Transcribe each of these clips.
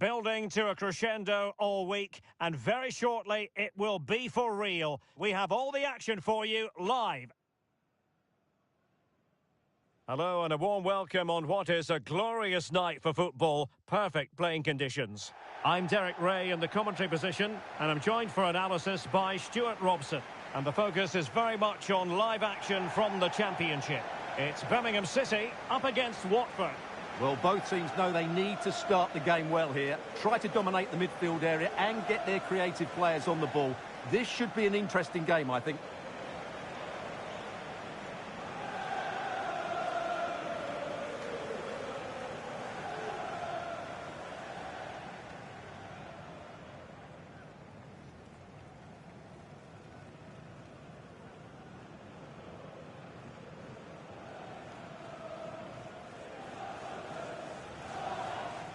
building to a crescendo all week, and very shortly it will be for real. We have all the action for you live. Hello and a warm welcome on what is a glorious night for football. Perfect playing conditions. I'm Derek Ray in the commentary position, and I'm joined for analysis by Stuart Robson. And the focus is very much on live action from the Championship. It's Birmingham City up against Watford. Well, both teams know they need to start the game well here. Try to dominate the midfield area and get their creative players on the ball. This should be an interesting game, I think.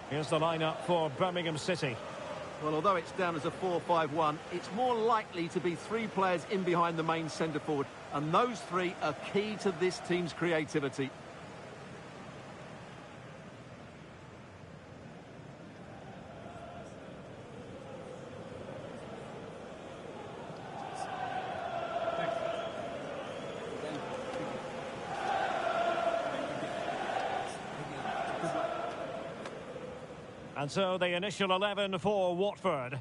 Here's the lineup for Birmingham City. Well, although it's down as a 4-5-1, it's more likely to be three players in behind the main centre forward, and those three are key to this team's creativity. And so the initial 11 for Watford.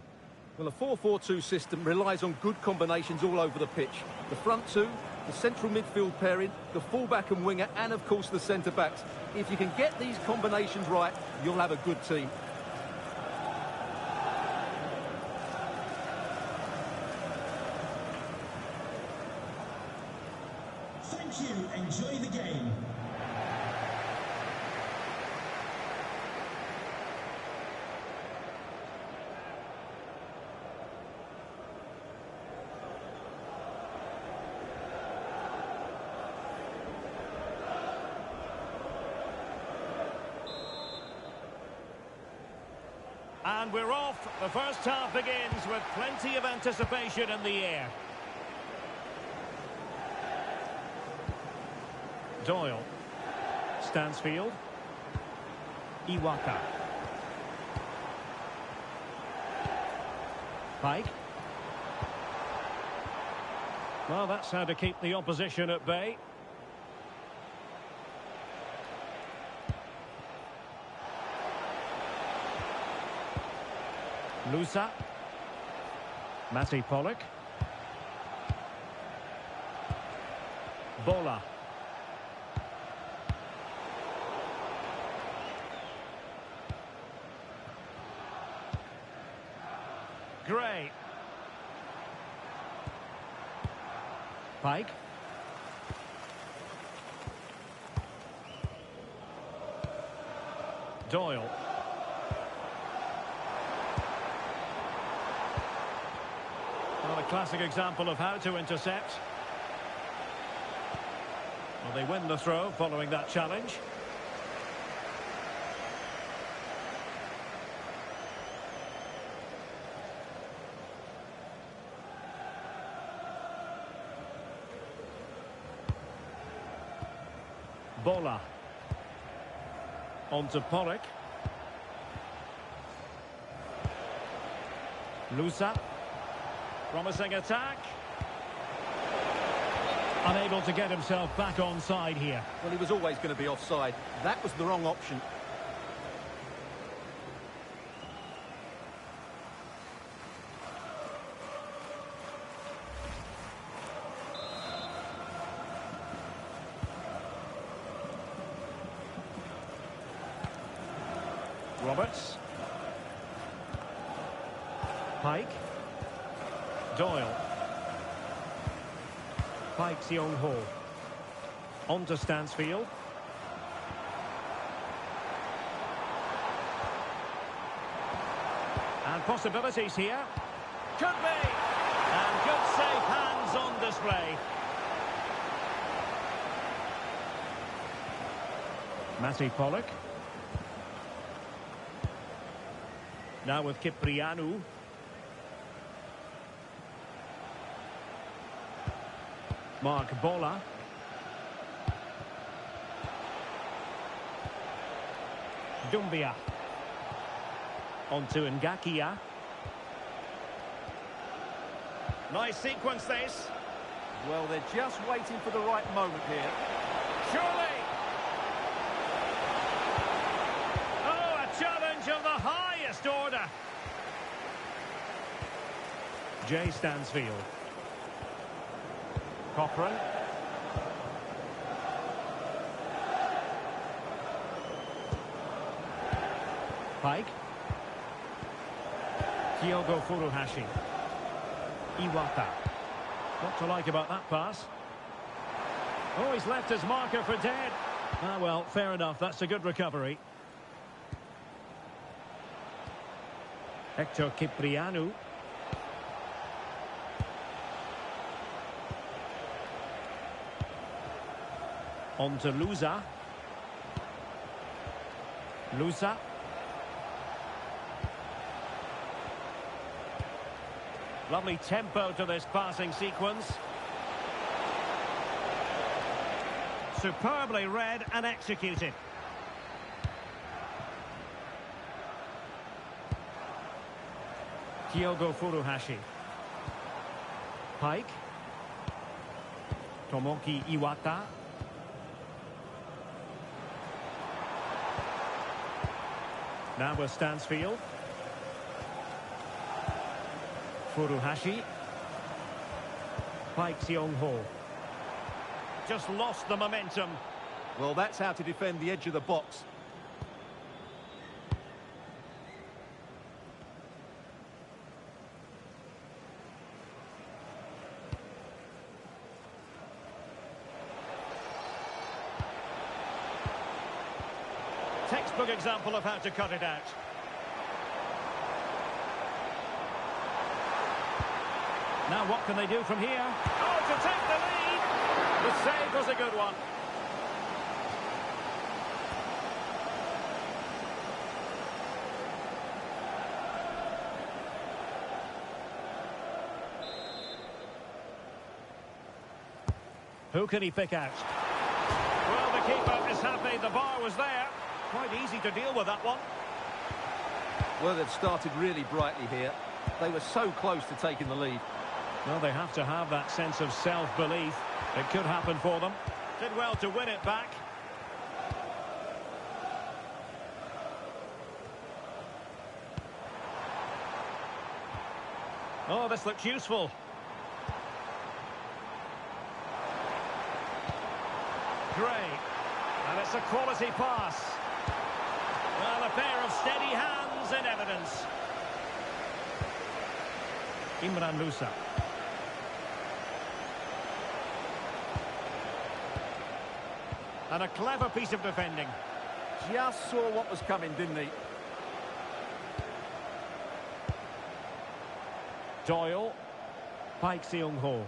Well, a 4-4-2 system relies on good combinations all over the pitch. The front two, the central midfield pairing, the fullback and winger, and of course the centre-backs. If you can get these combinations right, you'll have a good team. Thank you. Enjoy the game. And we're off. The first half begins with plenty of anticipation in the air. Doyle. Stansfield. Iwaka. Pike. Well, that's how to keep the opposition at bay. Lusa. Matty Pollock. Bola. Gray. Pike. Doyle. Well, a classic example of how to intercept. Well, they win the throw following that challenge. Bola. On to Pollock. Lusa. Promising attack. Unable to get himself back onside here. Well, he was always going to be offside. That was the wrong option. Roberts. Pike. Doyle. Pike's Young-ho. On to Stansfield. And possibilities here. Could be. And good safe hands on display. Matty Pollock. Now with Kyprianou. Mark Bola. Doumbia. On to Ngakia. Nice sequence this. Well, they're just waiting for the right moment here. Surely! Oh, a challenge of the highest order. Jay Stansfield. Cochrane. Pike. Kyogo Furuhashi. Iwata. What to like about that pass? Oh, he's left his marker for dead. Ah, well, fair enough. That's a good recovery. Hector Ciprianu. On to Luza. Luza. Lovely tempo to this passing sequence. Superbly read and executed. Kyogo Furuhashi. Pike. Tomoki Iwata. Now with Stansfield. Furuhashi. Pike Seong-ho. Just lost the momentum. Well, that's how to defend the edge of the box. Textbook example of how to cut it out. Now what can they do from here? Oh, to take the lead! The save was a good one. Who can he pick out? Well, the keeper is happy the bar was there. Quite easy to deal with that one. Well, they've started really brightly here. They were so close to taking the lead. Well, they have to have that sense of self-belief. It could happen for them. Did well to win it back. Oh, this looks useful. Gray. And it's a quality pass. Well, a pair of steady hands in evidence. Imran Lusa. And a clever piece of defending. Just saw what was coming, didn't he? Doyle. Pike Seong-ho.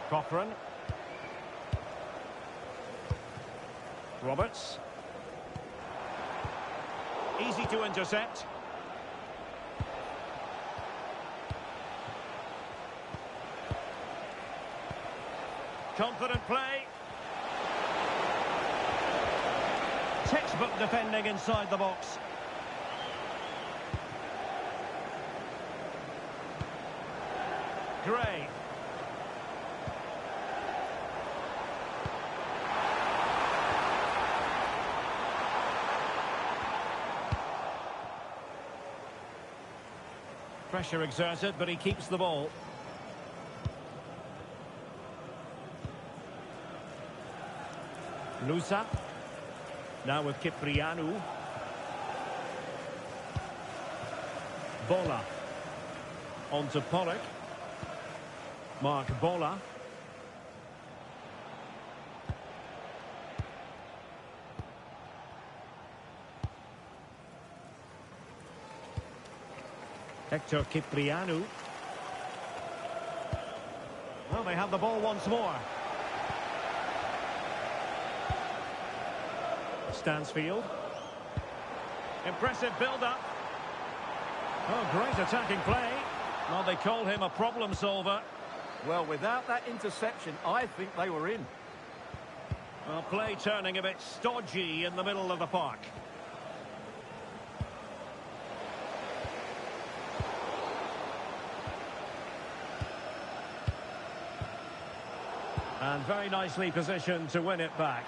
Cochrane. Roberts. Easy to intercept. Confident play. Textbook defending inside the box. Gray. Pressure exerted, but he keeps the ball. Lusa. Now with Ciprianu. Bola. On to Pollock. Mark Bola. Hector Ciprianu. Well, they have the ball once more. Stansfield. Impressive build-up. Oh, great attacking play. Well, they call him a problem solver. Well, without that interception, I think they were in. Well, play turning a bit stodgy in the middle of the park. And very nicely positioned to win it back.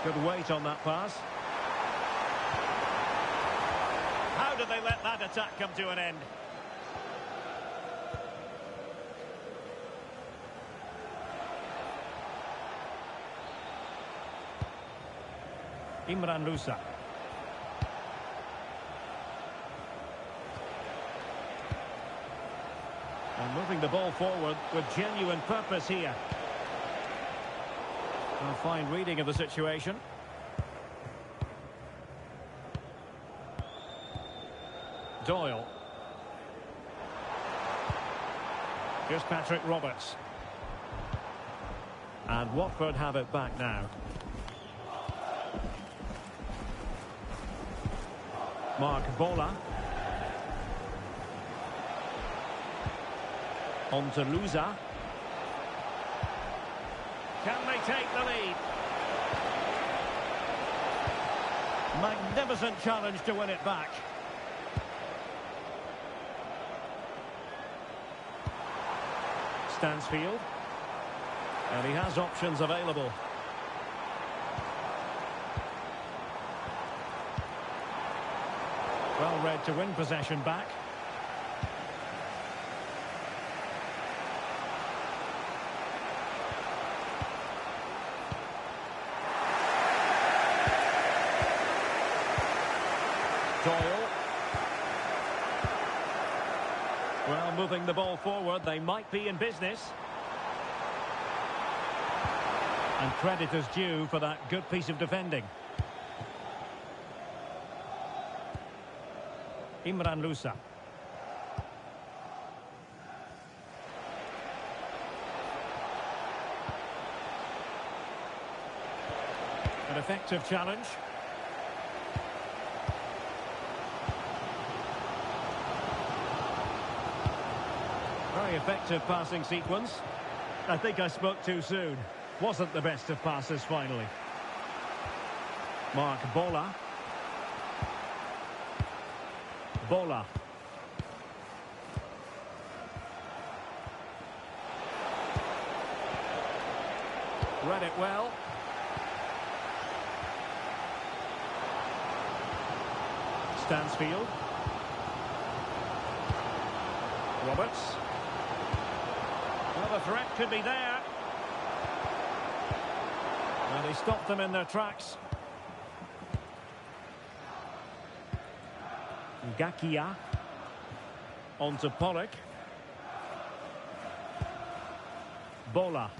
Good weight on that pass. How did they let that attack come to an end? Imran Lusa. And moving the ball forward with genuine purpose here. A fine reading of the situation. Doyle. Here's Patrick Roberts. And Watford have it back now. Mark Bola. On to Lusa. Can they take the lead? Magnificent challenge to win it back. Stansfield. And he has options available. Well read to win possession back. Doyle. Well, moving the ball forward, they might be in business. And credit is due for that good piece of defending. Imran Lusa. An effective challenge. Very effective passing sequence. I think I spoke too soon. Wasn't the best of passes finally. Mark Bola. Bola. Read it well. Stansfield. Roberts. Well, the threat could be there. And he stopped them in their tracks. Gakia. On to Pollock. Bola.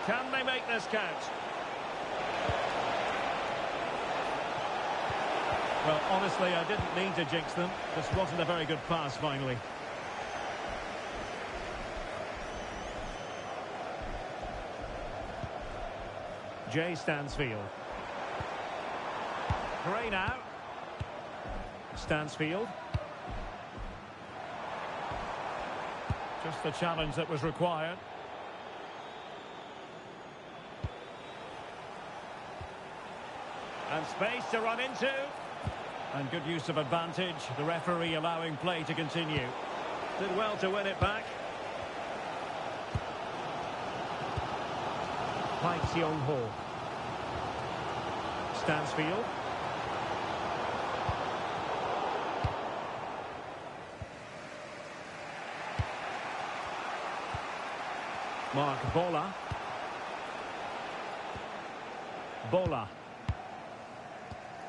Can they make this count? Well, honestly, I didn't mean to jinx them. This wasn't a very good pass, finally. Jay Stansfield. Gray now. Stansfield. Just the challenge that was required. And space to run into. And good use of advantage. The referee allowing play to continue. Did well to win it back. Pai Seong-ho. Stansfield. Mark Bola. Bola.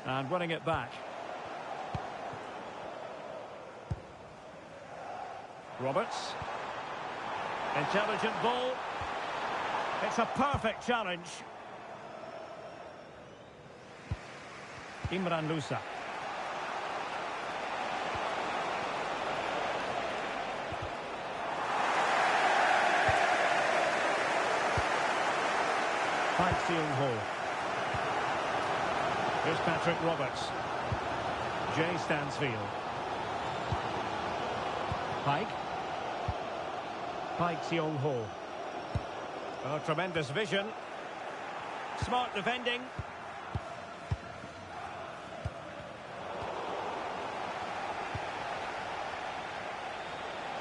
And running it back. Roberts. Intelligent ball. It's a perfect challenge. Imran Lusa. Pai Seong-ho. Here's Patrick Roberts. Jay Stansfield. Pai Seong-ho. Oh, tremendous vision. Smart defending.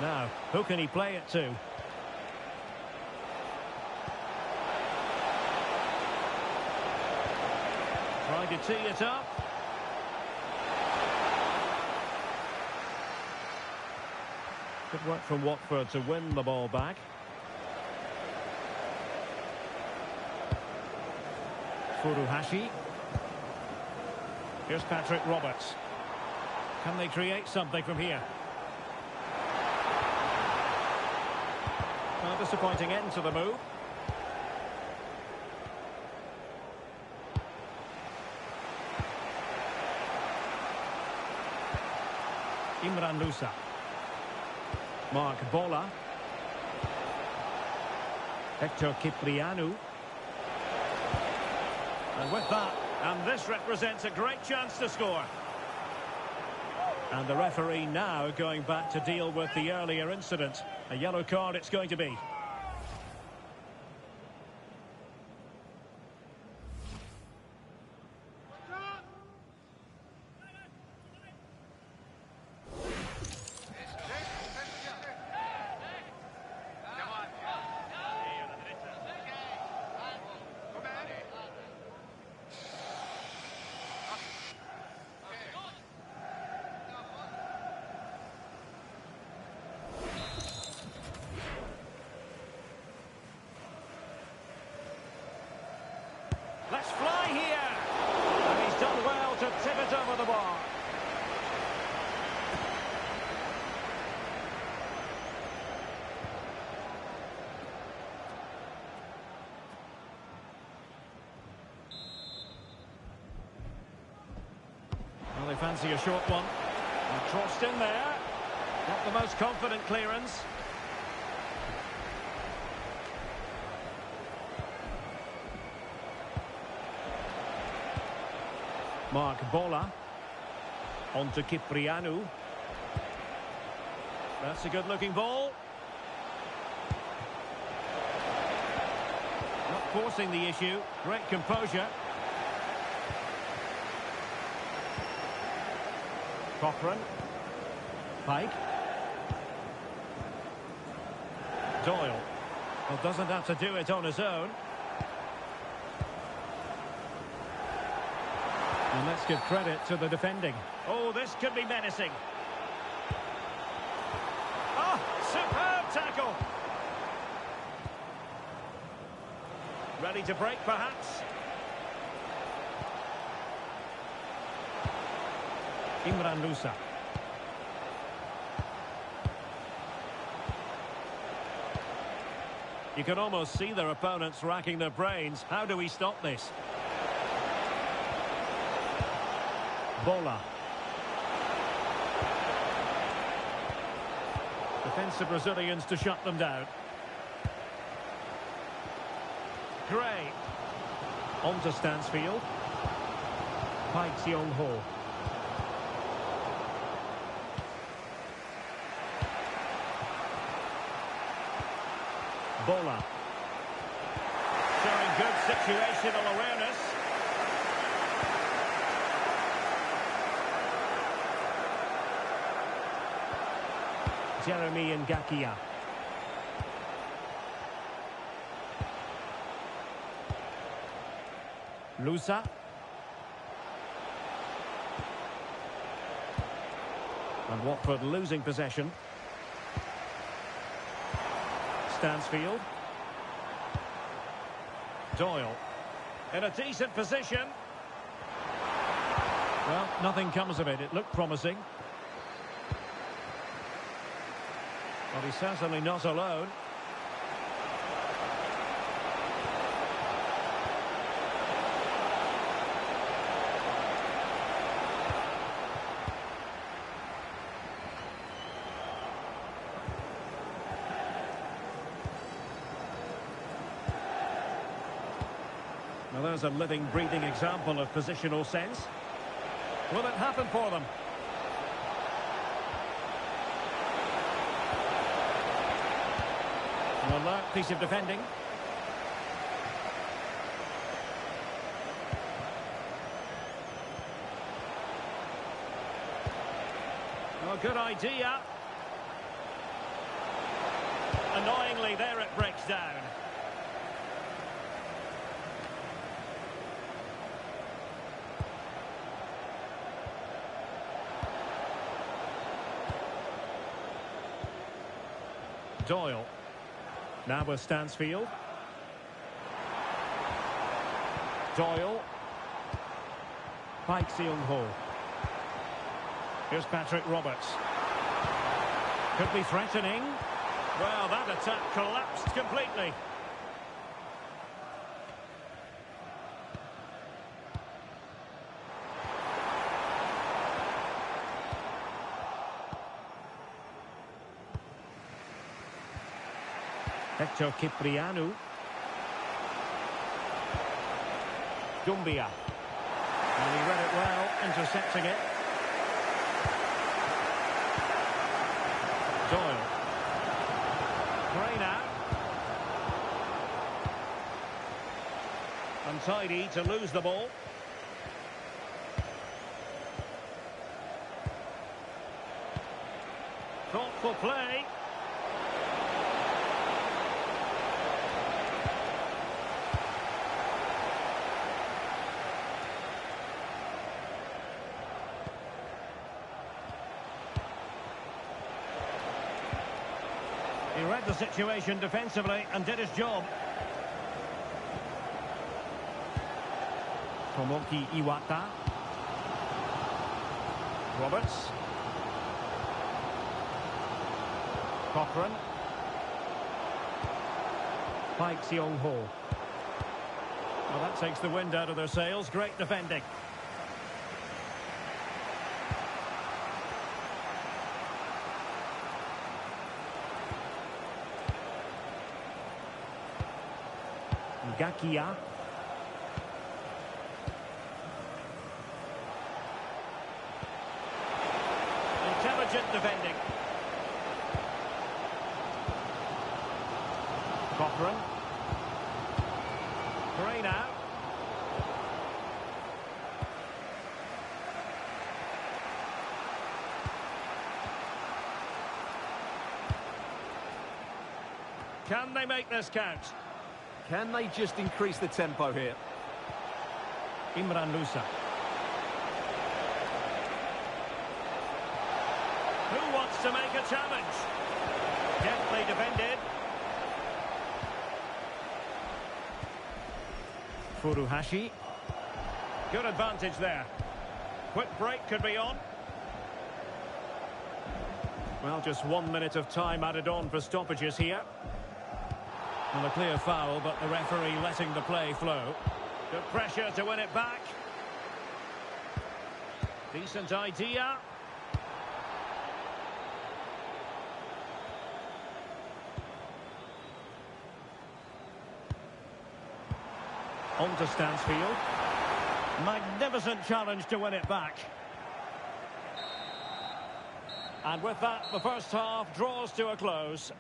Now, who can he play it to? Trying to tee it up. Good work from Watford to win the ball back. Furuhashi. Here's Patrick Roberts. Can they create something from here? A disappointing end to the move. Imran Louza. Mark Bola. Hector Cipriano. And with that, and this represents a great chance to score. And the referee now going back to deal with the earlier incident. A yellow card it's going to be. Let's fly here. And he's done well to tip it over the bar. Well, they fancy a short one. And crossed in there. Not the most confident clearance. Mark Bola. On to Cipriano. That's a good-looking ball. Not forcing the issue. Great composure. Cochran. Pike. Doyle. Well, doesn't have to do it on his own. And let's give credit to the defending. Oh, this could be menacing. Oh, superb tackle. Ready to break, perhaps. Imran Louza. You can almost see their opponents racking their brains. How do we stop this? Bola. Defensive Brazilians to shut them down. Gray. On to Stansfield. Pai Xiong-ho. Bola. Showing good situational awareness. Jeremy Ngakia. Louza. And Watford losing possession. Stansfield. Doyle. In a decent position. Well, nothing comes of it. It looked promising. Well, he's certainly not alone. Well, there's a living, breathing example of positional sense. Will it happen for them? An alert piece of defending. Oh, good idea. Annoyingly, there it breaks down. Doyle. Now with Stansfield. Doyle. Pike Seung-ho. Here's Patrick Roberts. Could be threatening. Well, that attack collapsed completely. Hector Cipriano. Dumbia. And he read it well, intercepting it. Doyle. Reina. Untidy to lose the ball. Thoughtful play. He read the situation defensively and did his job. Tomoki Iwata. Roberts. Cochran. Pike Seung-ho. Well, that takes the wind out of their sails. Great defending. Gakia. Intelligent defending. Cochran. Reina. Can they make this count? Can they just increase the tempo here? Imran Lusa. Who wants to make a challenge? Gently defended. Furuhashi. Good advantage there. Quick break could be on. Well, just 1 minute of time added on for stoppages here. And a clear foul, but the referee letting the play flow. Good pressure to win it back. Decent idea. On to Stansfield. Magnificent challenge to win it back. And with that, the first half draws to a close.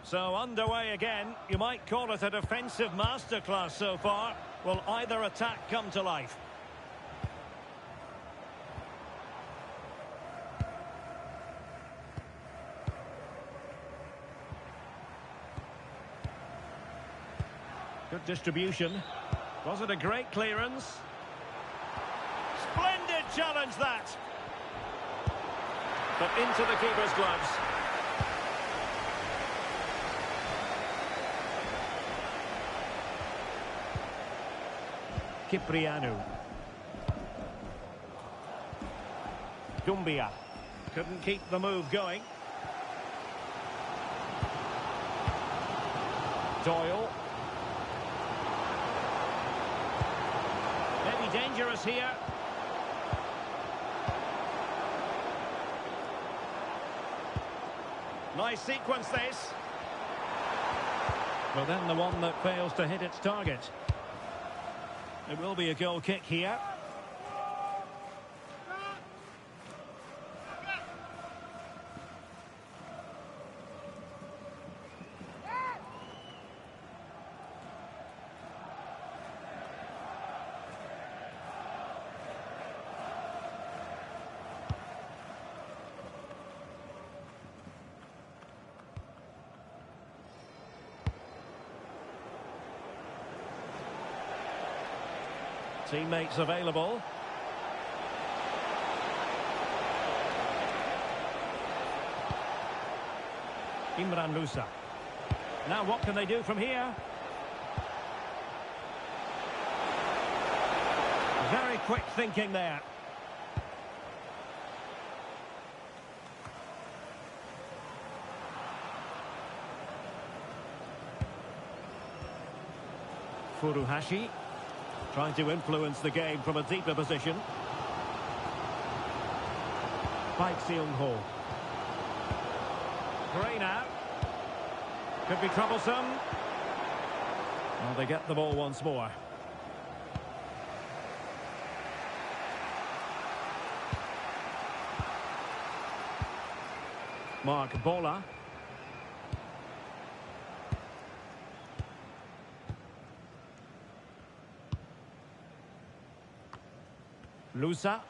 So underway again. You might call it a defensive masterclass so far. Will either attack come to life? Good distribution. Was it a great clearance? Splendid challenge, that! But into the keeper's gloves. Cipriano. Dumbia. Couldn't keep the move going. Doyle. Maybe dangerous here. Nice sequence, this. Well, then the one that fails to hit its target. It will be a goal kick here. Teammates available. Imran Musa. Now what can they do from here? Very quick thinking there. Furuhashi. Trying to influence the game from a deeper position. Park Seung-ho. Gray now. Could be troublesome. Well, they get the ball once more. Mark Bola. Lusa.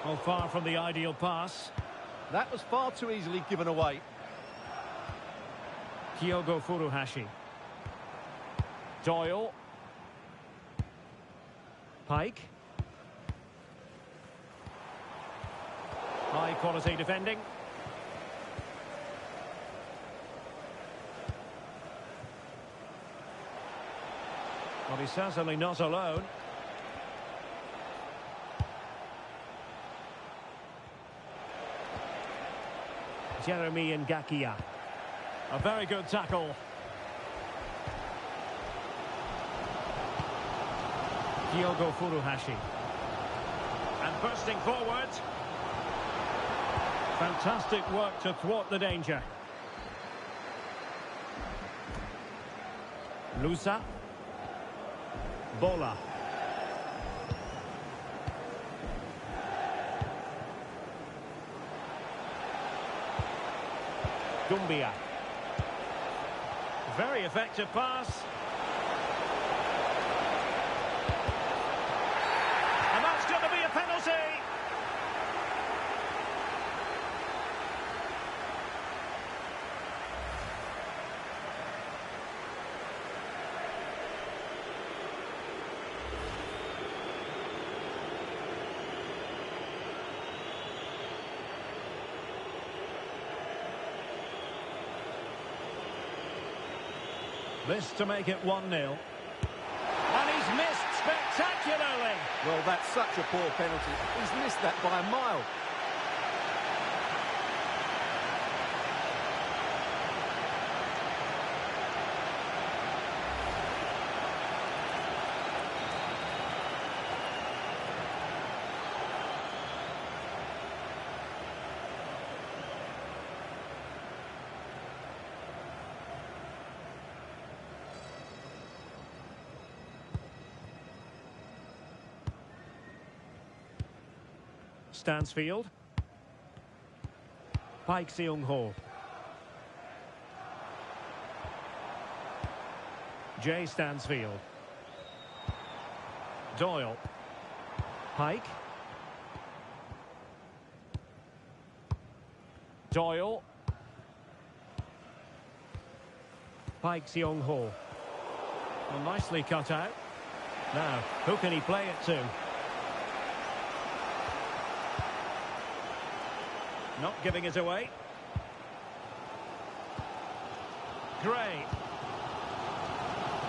Oh, far from the ideal pass. That was far too easily given away. Kyogo Furuhashi. Doyle. Pike. High quality defending. Well, he's certainly not alone. Jeremy Ngakia. A very good tackle. Kyogo Furuhashi. And bursting forward. Fantastic work to thwart the danger. Lusa. Bola. Dumbia. Very effective pass. And that's going to be a penalty. This to make it 1-0. And he's missed spectacularly. Well, that's such a poor penalty. He's missed that by a mile. Stansfield. Park Seung-ho. Jay Stansfield. Doyle. Pike. Doyle. Park Seung-ho. Well, nicely cut out. Now, who can he play it to? Not giving it away. Gray.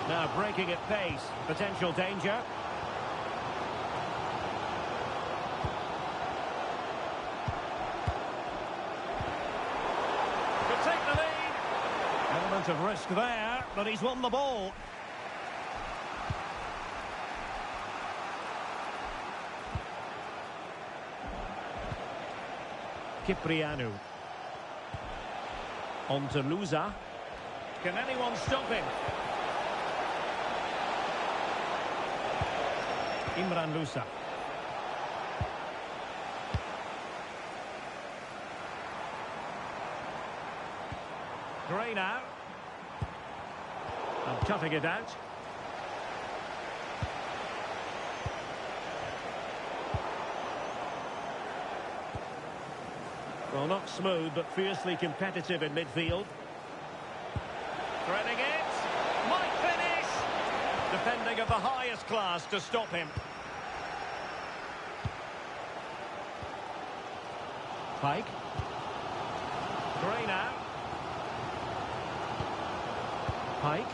Now breaking at pace. Potential danger. Could take the lead. Element of risk there, but he's won the ball. Cipriano. On to Luza. Can anyone stop him? Imran Lusa. Gray now. And cutting it out. Well, not smooth, but fiercely competitive in midfield. Threading it. Might finish. Defending of the highest class to stop him. Pike. Gray now. Pike.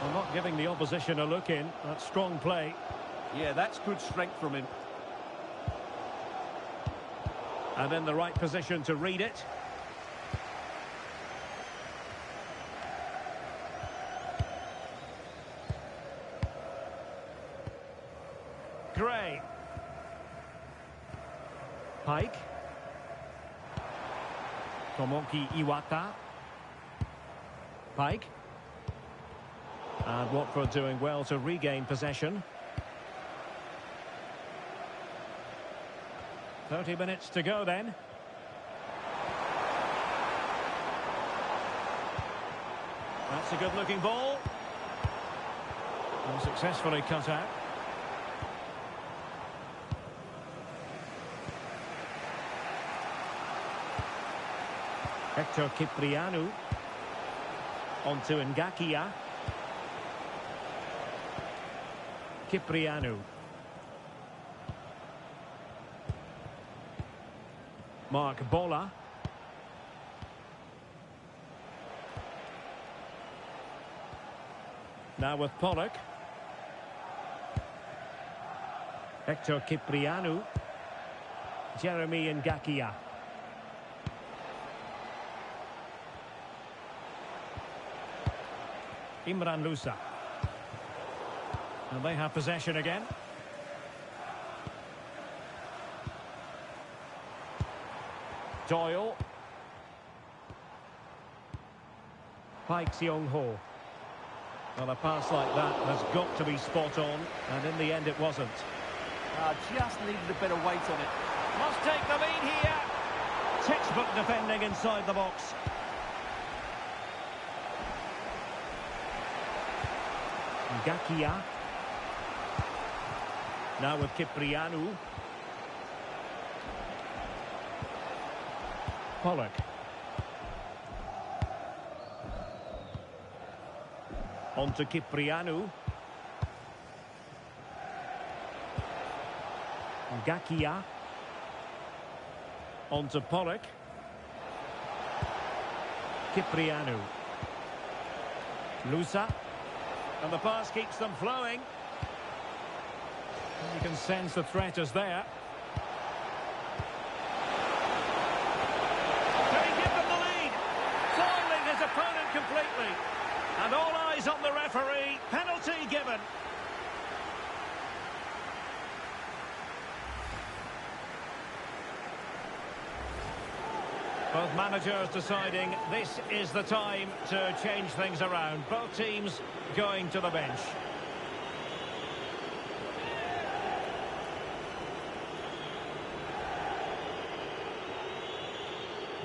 Well, not giving the opposition a look in. That's strong play. Yeah, that's good strength from him. And in the right position to read it. Gray. Pike. Tomoki Iwata. Pike. And Watford doing well to regain possession. 30 minutes to go then. That's a good looking ball. And successfully cut out. Hector Cipriano. On to Ngakia. Cipriano. Mark Bola. Now with Pollock. Hector Cipriano. Jeremy Ngakia. Imran Lusa. And they have possession again. Doyle. Pike Seong-ho. Well, a pass like that has got to be spot on, and in the end it wasn't. Just needed a bit of weight on it. Must take the lead here. Textbook defending inside the box. Ngakia. Now with Cipriano. Pollock. On to Cipriano. Ngakia. On to Pollock. Cipriano. Lusa. And the pass keeps them flowing. You can sense the threat is there. Can he give them the lead? Foiling his opponent completely. And all eyes on the referee. Penalty given. Both managers deciding this is the time to change things around. Both teams going to the bench.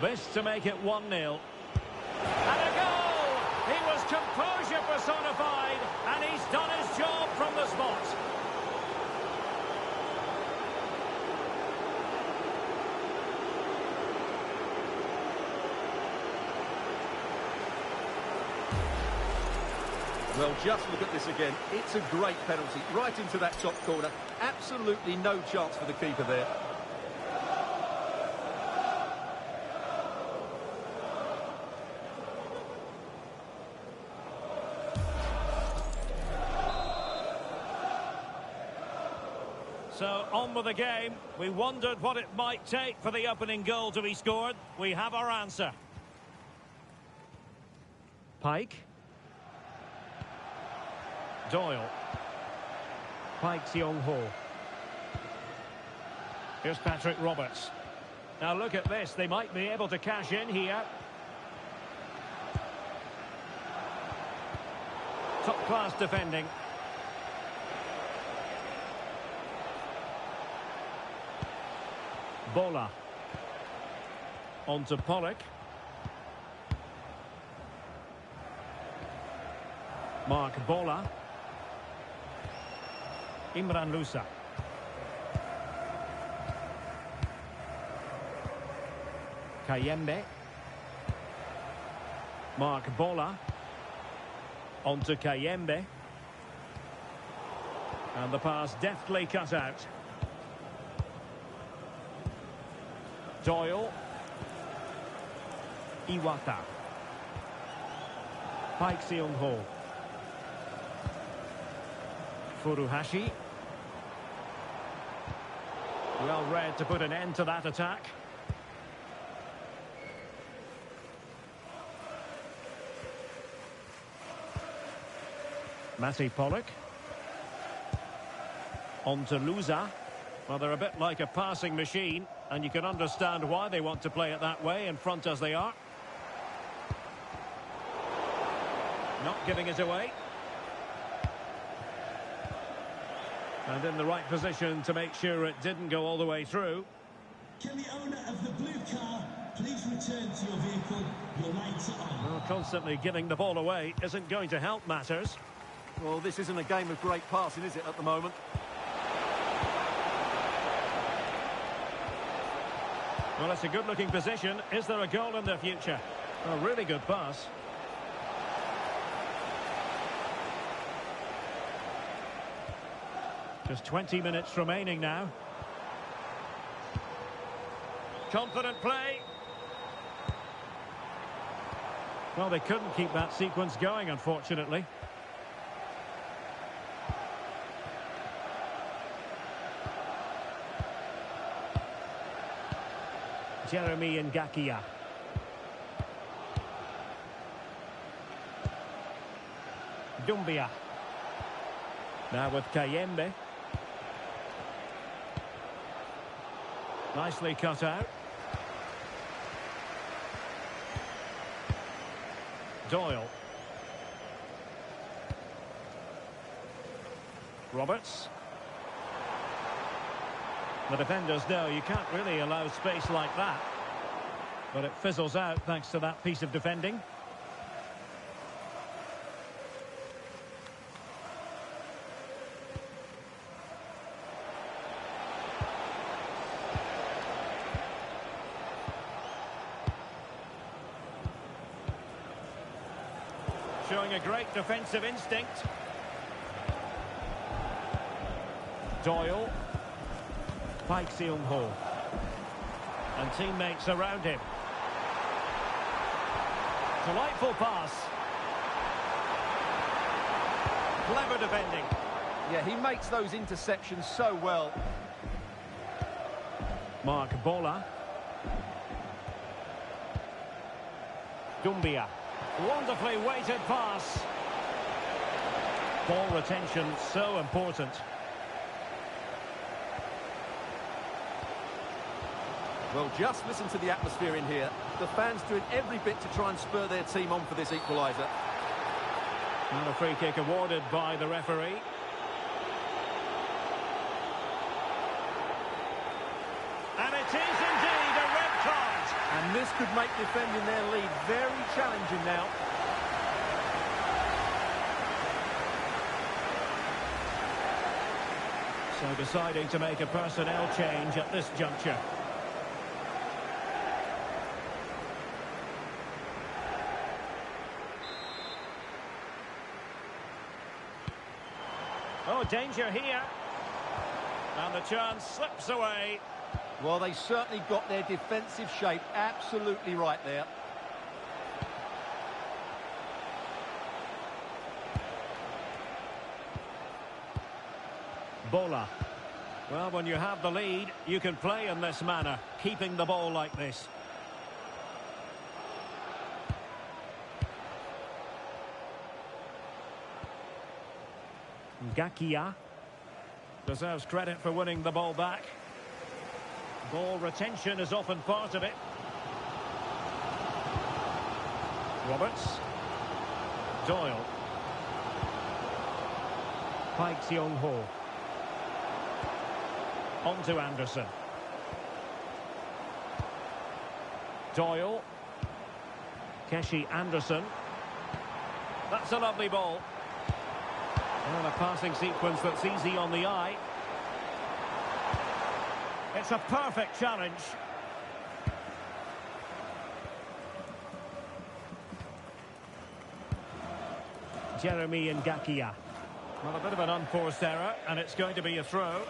This to make it 1-0. And a goal! He was composure personified, and he's done his job from the spot. Well, just look at this again. It's a great penalty, right into that top corner. Absolutely no chance for the keeper there. So, on with the game. We wondered what it might take for the opening goal to be scored. We have our answer. Pike. Doyle. Pike Seong-ho. Here's Patrick Roberts. Now look at this. They might be able to cash in here. Top-class defending. Bola. On to Pollock. Mark Bola. Imran Lusa. Kayembe. Mark Bola. On to Kayembe. And the pass deftly cut out. Doyle. Iwata. Pike Seong-ho. Furuhashi. Well read to put an end to that attack. Matty Pollock. On to Lusa. Well, they're a bit like a passing machine, and you can understand why they want to play it that way, in front as they are. Not giving it away. And in the right position to make sure it didn't go all the way through. Can the owner of the blue car please return to your vehicle? Your lights are on. Well, constantly giving the ball away isn't going to help matters. Well, this isn't a game of great passing, is it, at the moment? Well, it's a good-looking position. Is there a goal in the future? A really good pass. Just 20 minutes remaining now. Confident play. Well, they couldn't keep that sequence going, unfortunately. Jeremy Ngakia. Dumbia. Now with Kayembe. Nicely cut out. Doyle. Roberts. The defenders know you can't really allow space like that. But it fizzles out thanks to that piece of defending. Showing a great defensive instinct. Doyle. Pike Seong-ho. And teammates around him. Delightful pass. Clever defending. Yeah, he makes those interceptions so well. Mark Bola. Dumbia. Wonderfully weighted pass. Ball retention so important. Well, just listen to the atmosphere in here. The fans doing every bit to try and spur their team on for this equaliser. And a free kick awarded by the referee. And it is indeed a red card. And this could make defending their lead very challenging now. So deciding to make a personnel change at this juncture. Oh, danger here. And the chance slips away. Well, they certainly got their defensive shape absolutely right there. Bola. Well, when you have the lead, you can play in this manner, keeping the ball like this. Ngakia deserves credit for winning the ball back. Ball retention is often part of it. Roberts. Doyle. Pikes Young-ho. On to Anderson. Doyle. Keshi Anderson. That's a lovely ball. And a passing sequence that's easy on the eye. It's a perfect challenge. Jeremy Ngakia. Well, a bit of an unforced error, and it's going to be a throw.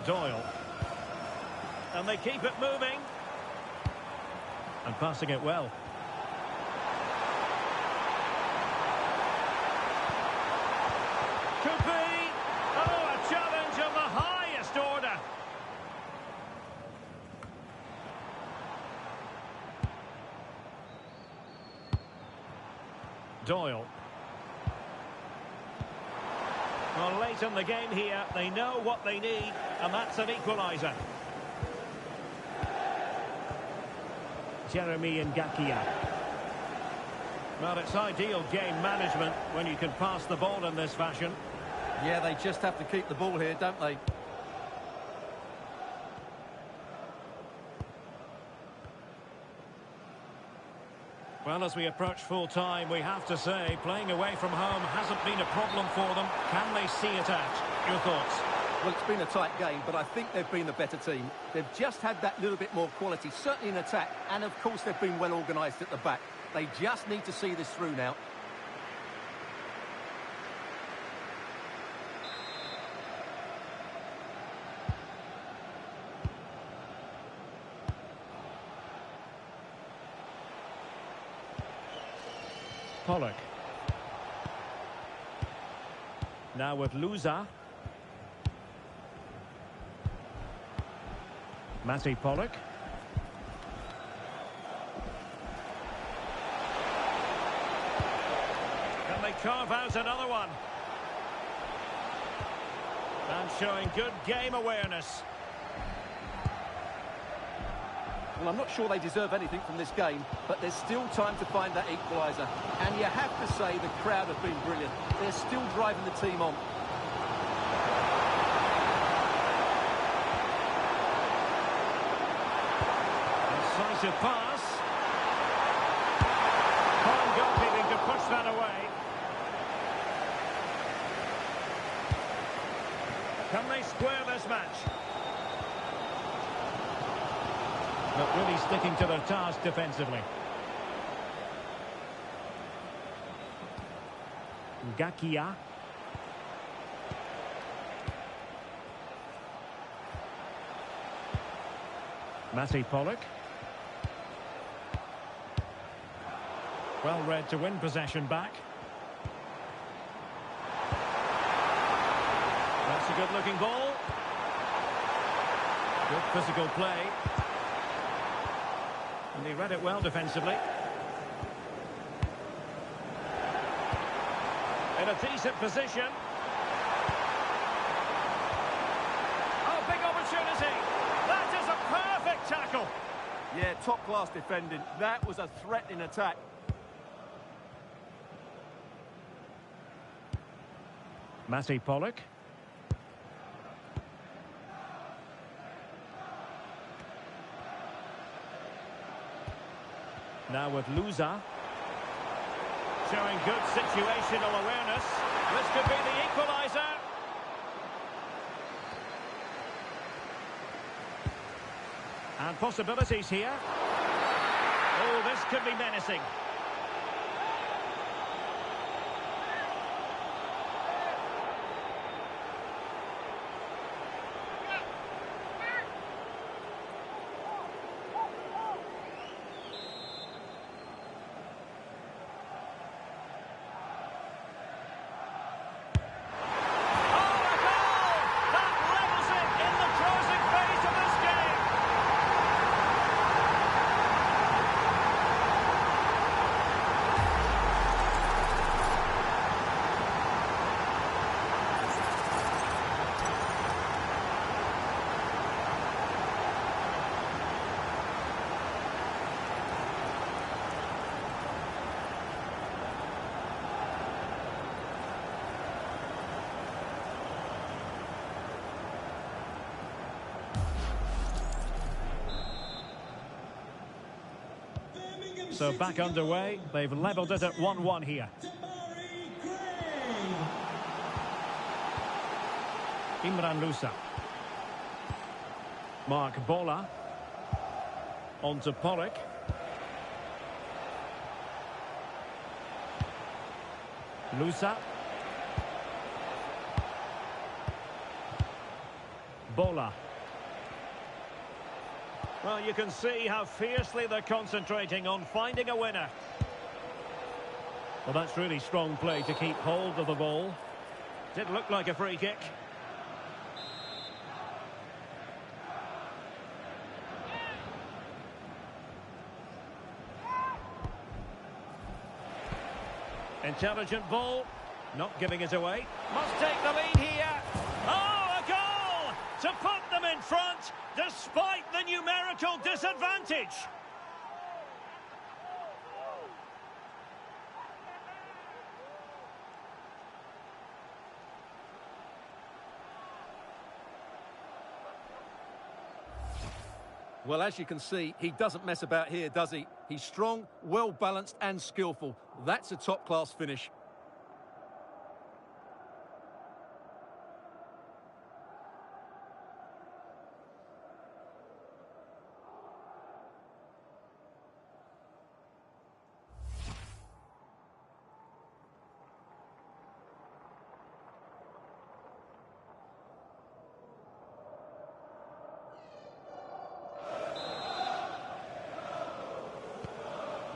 Doyle. And they keep it moving. And passing it well. Could be. Oh, a challenge of the highest order. Doyle. Well, late in the game here, they know what they need, and that's an equaliser. Jeremy Ngakia. Well, it's ideal game management when you can pass the ball in this fashion. Yeah, they just have to keep the ball here, don't they? Well, as we approach full time, we have to say playing away from home hasn't been a problem for them. Can they see it out? Your thoughts? Well, it's been a tight game, but I think they've been the better team. They've just had that little bit more quality, certainly in attack, and of course they've been well organised at the back. They just need to see this through now. Pollock. Now with Louza. Matty Pollock. Can they carve out another one? And showing good game awareness. Well, I'm not sure they deserve anything from this game, but there's still time to find that equaliser. And you have to say the crowd have been brilliant. They're still driving the team on. Decisive pass. Fine goalkeeping to push that away. Can they square this match? But really sticking to their task defensively. Ngakia. Matty Pollock. Well read to win possession back. That's a good-looking ball. Good physical play. And he read it well defensively. In a decent position. Oh, big opportunity. That is a perfect tackle. Yeah, top-class defending. That was a threat in attack. Matty Pollock. Now with Louza. Showing good situational awareness. This could be the equaliser. And possibilities here. Oh, this could be menacing. So back underway. They've levelled it at 1-1 here. Imran Lousa. Mark Bola. On to Pollock. Lousa. Bola. Well, you can see how fiercely they're concentrating on finding a winner. Well, that's really strong play to keep hold of the ball. Did look like a free kick. Intelligent ball, not giving it away. Must take the lead here. Oh, a goal to put them in front despite the numerical disadvantage. Well, as you can see, he doesn't mess about here, does he? He's strong, well-balanced and skillful. That's a top-class finish.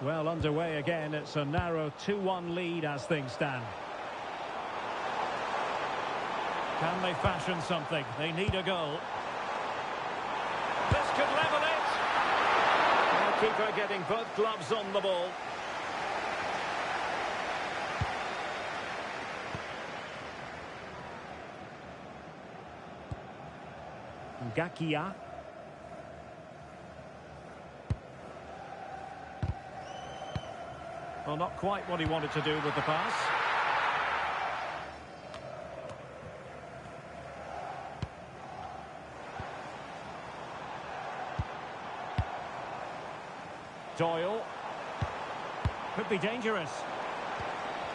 Well, underway again. It's a narrow 2-1 lead as things stand. Can they fashion something? They need a goal. This could level it. The keeper getting both gloves on the ball. Ngakia. Well, not quite what he wanted to do with the pass. Doyle. Could be dangerous.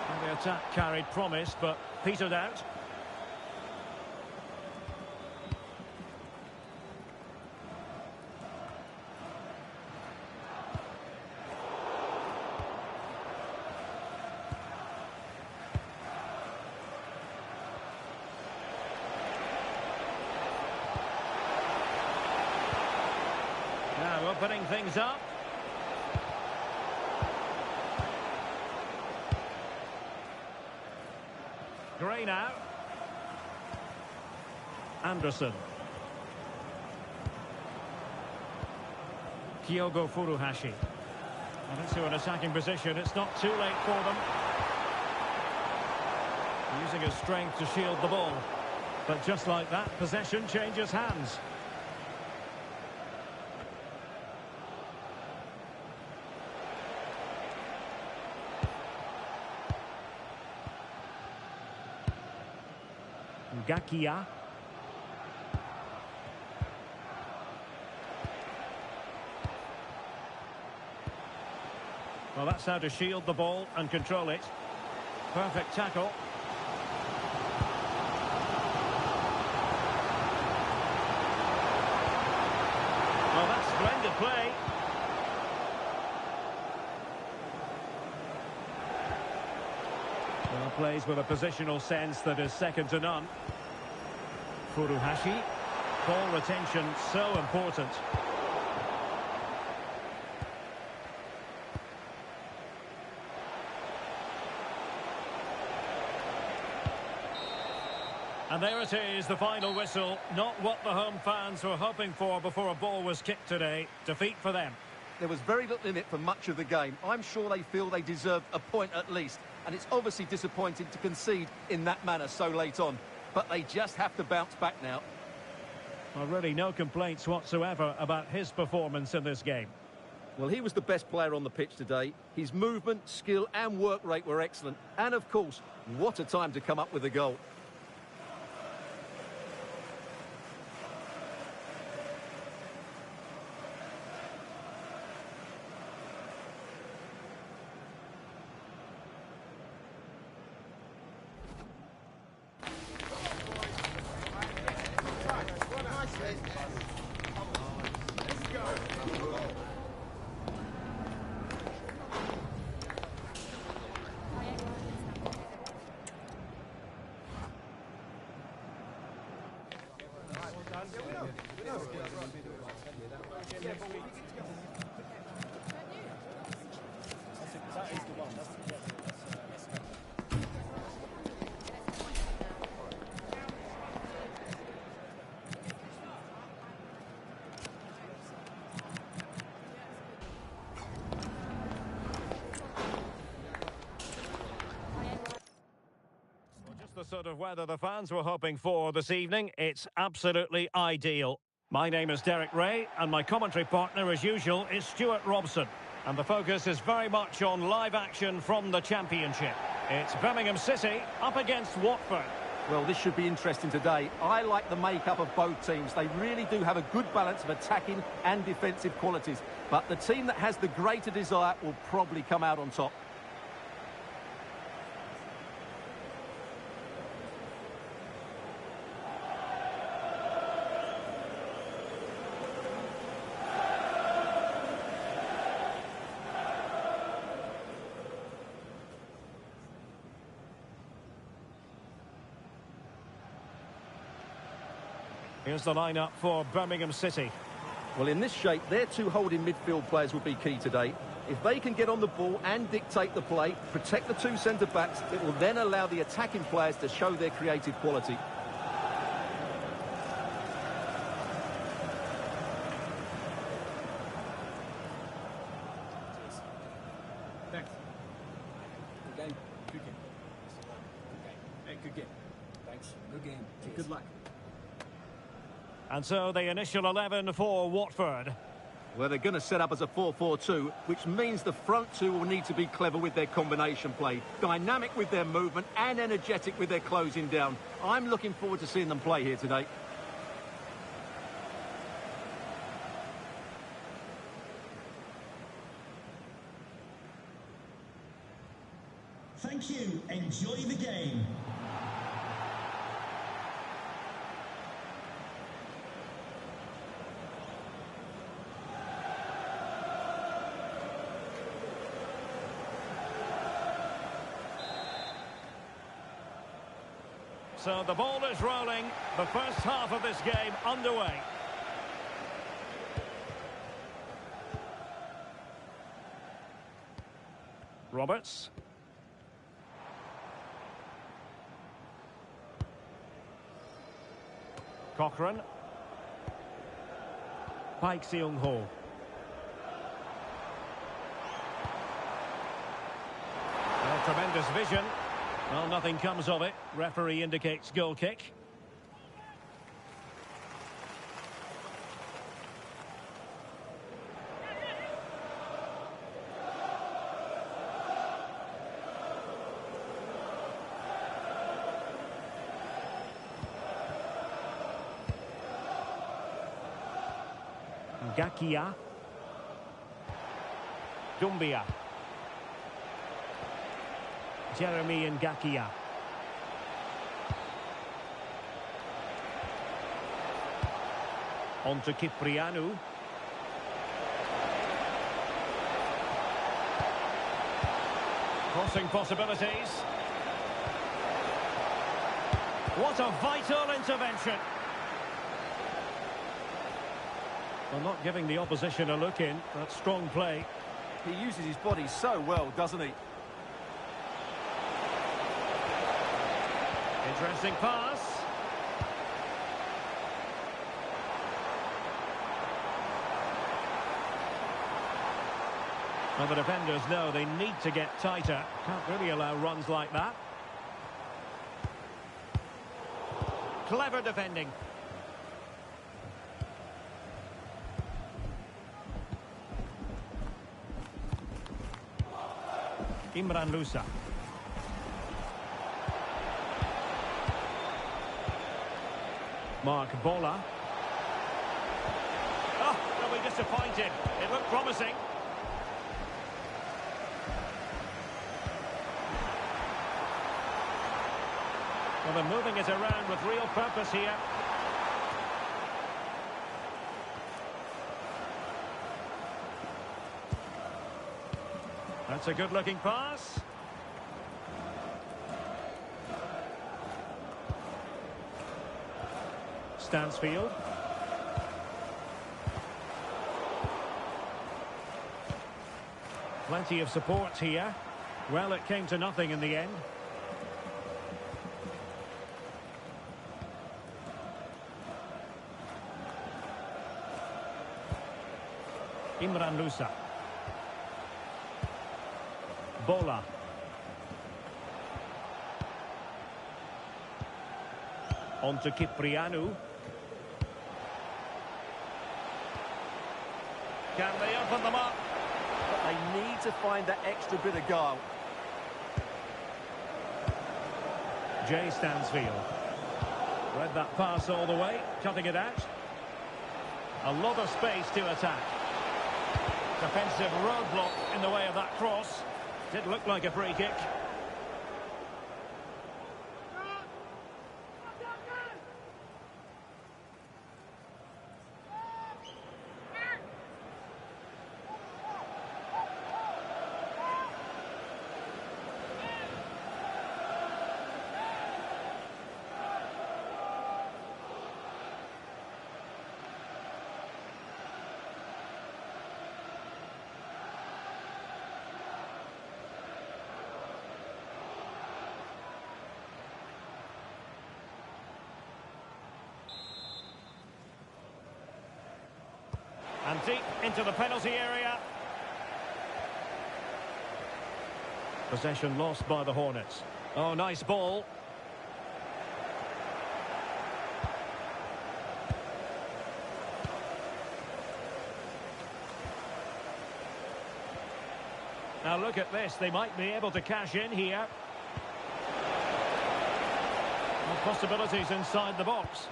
Well, the attack carried promise, but petered out. Now opening things up. Gray now. Anderson. Kyogo Furuhashi. And into an attacking position. It's not too late for them. Using his strength to shield the ball. But just like that, possession changes hands. Ngakia. Well, that's how to shield the ball and control it. Perfect tackle. Well, that's splendid play. Well, plays with a positional sense that is second to none. Furuhashi. Ball retention so important. And there it is, the final whistle. Not what the home fans were hoping for before a ball was kicked today. Defeat for them. There was very little in it for much of the game. I'm sure they feel they deserve a point at least. And it's obviously disappointing to concede in that manner so late on. But they just have to bounce back now. Well, really no complaints whatsoever about his performance in this game. Well, he was the best player on the pitch today. His movement, skill and work rate were excellent. And of course, what a time to come up with a goal. Just the sort of weather the fans were hoping for this evening. It's absolutely ideal. My name is Derek Ray, and my commentary partner, as usual, is Stuart Robson. And the focus is very much on live action from the Championship. It's Birmingham City up against Watford. Well, this should be interesting today. I like the makeup of both teams. They really do have a good balance of attacking and defensive qualities. But the team that has the greater desire will probably come out on top. Here's the lineup for Birmingham City. Well, in this shape, their two holding midfield players will be key today. If they can get on the ball and dictate the play, protect the two centre-backs, it will then allow the attacking players to show their creative quality. Thanks. Good game. Good game. Hey, good game. Thanks. Good game. Good luck. And so the initial 11 for Watford. Well, they're going to set up as a 4-4-2, which means the front two will need to be clever with their combination play, dynamic with their movement and energetic with their closing down. I'm looking forward to seeing them play here today. Thank you. Enjoy the game. So the ball is rolling. The first half of this game underway. Roberts. Cochrane. Paik Seung-ho. Tremendous vision. Well, nothing comes of it. Referee indicates goal kick. Gakia. Dumbia. Jeremy Ngakia. On to Kiprianou. Crossing possibilities. What a vital intervention. Well, not giving the opposition a look in. That's strong play. He uses his body so well, doesn't he? Interesting pass. Well, the defenders know they need to get tighter. Can't really allow runs like that. Clever defending. Imran Lusa. Mark Bola. Oh, they'll be disappointed. It looked promising. Well, they're moving it around with real purpose here. That's a good-looking pass. Stansfield. Plenty of support here. Well, it came to nothing in the end. Imran Lusa. Bola. On to Ciprianu. Can they open them up? But they need to find that extra bit of guile. Jay Stansfield. Read that pass all the way, cutting it out. A lot of space to attack. Defensive roadblock in the way of that cross. Did look like a free kick. And deep into the penalty area. Possession lost by the Hornets. Oh, nice ball. Now look at this. They might be able to cash in here. Well, possibilities inside the box.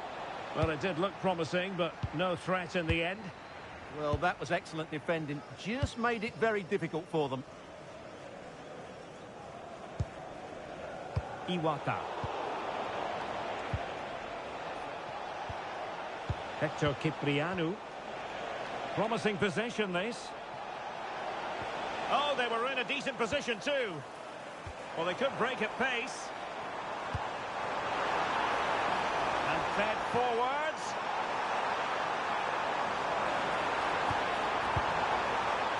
Well, it did look promising, but no threat in the end. Well, that was excellent defending. Just made it very difficult for them. Iwata. Hector Ciprianu. Promising possession, this. Oh, they were in a decent position too. Well, they could break at pace. And fed forwards.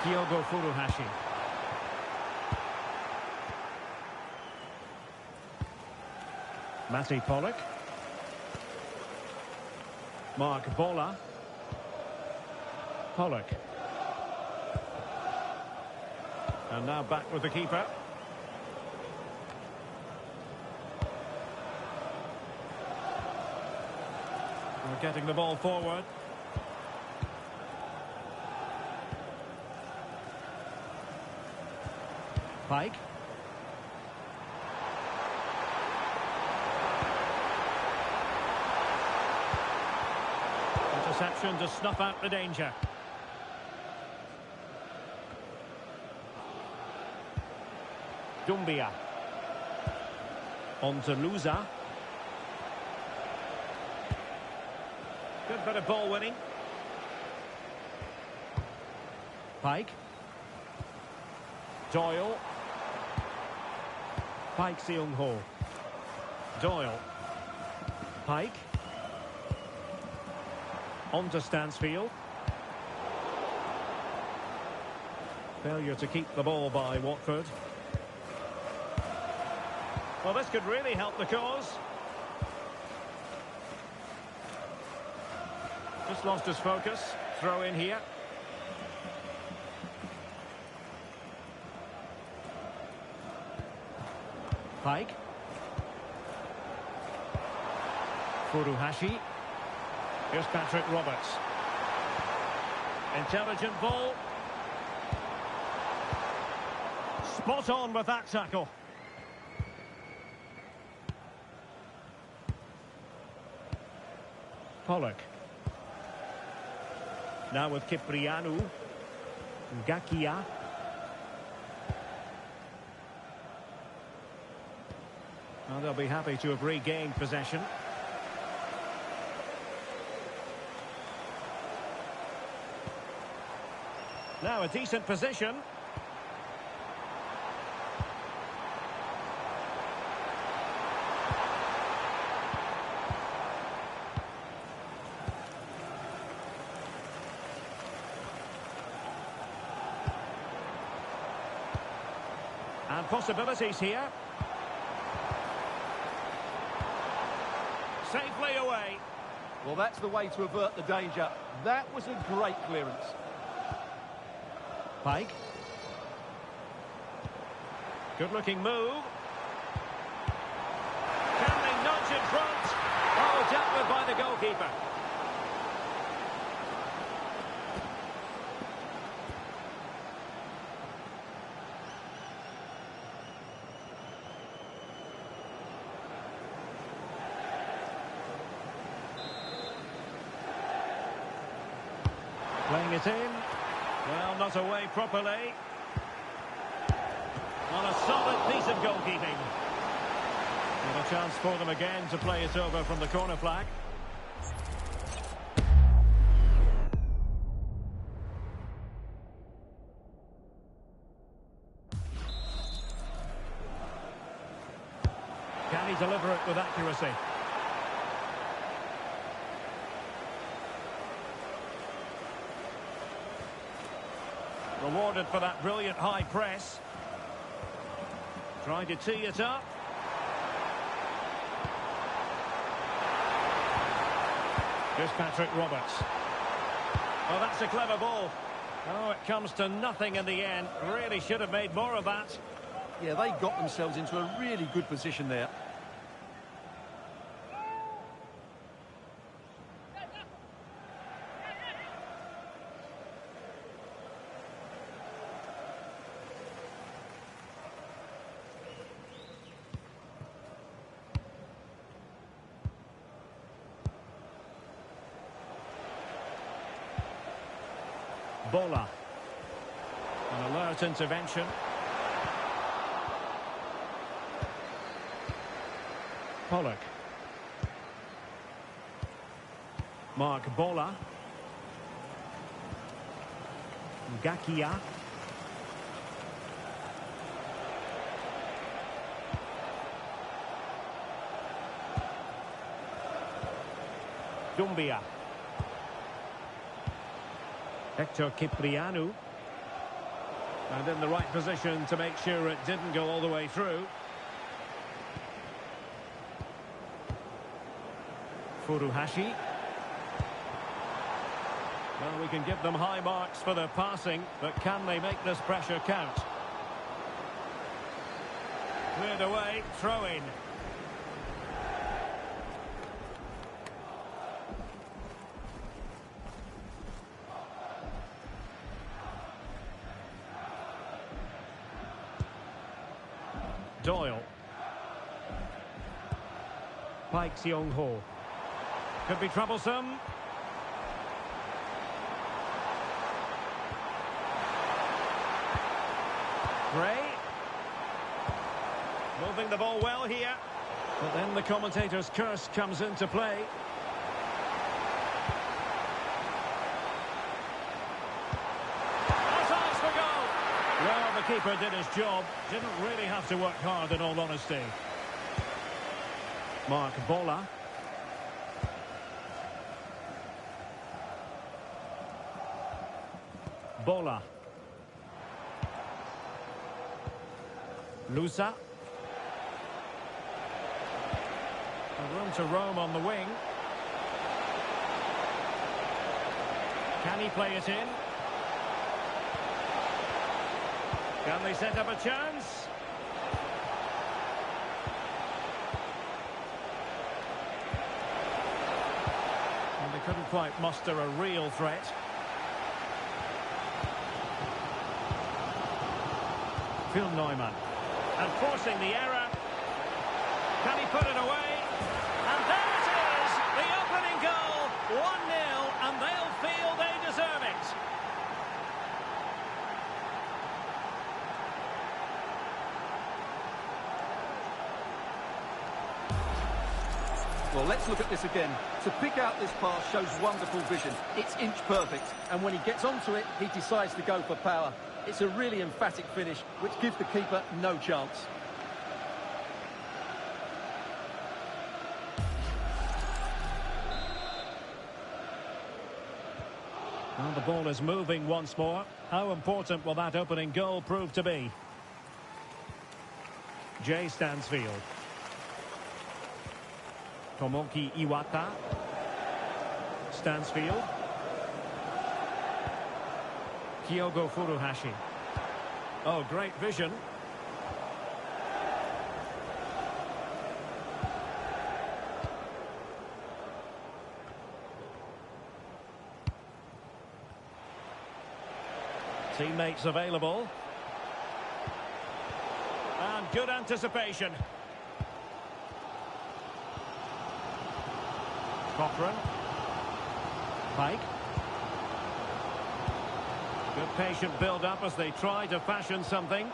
Kyogo Furuhashi. Matty Pollock. Mark Bola. Pollock. And now back with the keeper. We're getting the ball forward. Pike. Interception to snuff out the danger. Dumbia. On to Lusa. Good bit of ball winning. Pike. Doyle. Pike Seung-ho. Doyle. Pike. On to Stansfield. Failure to keep the ball by Watford. Well, this could really help the cause. Just lost his focus. Throw in here. Pike. Furuhashi. Here's Patrick Roberts. Intelligent ball. Spot on with that tackle. Pollock. Now with Ciprianu. Ngakia. Well, they'll be happy to have regained possession. Now a decent position. possibilities here. Safely away. Well, that's the way to avert the danger. That was a great clearance. Pike. Good-looking move. Can they nudge in front? Oh, dealt with by the goalkeeper. Playing it in. Well, not away properly. On a solid piece of goalkeeping. And a chance for them again to play it over from the corner flag. Can he deliver it with accuracy? Rewarded for that brilliant high press. Trying to tee it up. Here's Patrick Roberts. Oh, that's a clever ball. Oh, it comes to nothing in the end. Really should have made more of that. Yeah, they got themselves into a really good position there. Bola. An alert intervention. Pollock. Mark Bola. Gakia. Dumbia. Hector Cipriano. And in the right position to make sure it didn't go all the way through. Furuhashi. Well, we can give them high marks for their passing, but can they make this pressure count? Cleared away, throw in. Doyle. Pike Seong-ho. Could be troublesome. Gray. Moving the ball well here. But then the commentator's curse comes into play. Well, the keeper did his job. Didn't really have to work hard, in all honesty. Mark Bola. Bola. Lusa. Room to roam on the wing. Can he play it in? Can they set up a chance? And they couldn't quite muster a real threat. Phil Neumann. And forcing the error. Can he put it away? And there it is! The opening goal! 1-0, and they'll feel they deserve it. Well, let's look at this again. To pick out this pass shows wonderful vision. It's inch perfect, and when he gets onto it, he decides to go for power. It's a really emphatic finish, which gives the keeper no chance. Well, the ball is moving once more. How important will that opening goal prove to be? Jay Stansfield. Tomoki Iwata. Stansfield. Kyogo Furuhashi. Oh, great vision. Teammates available. And good anticipation. Cochrane. Pike. Good patient build-up as they try to fashion something.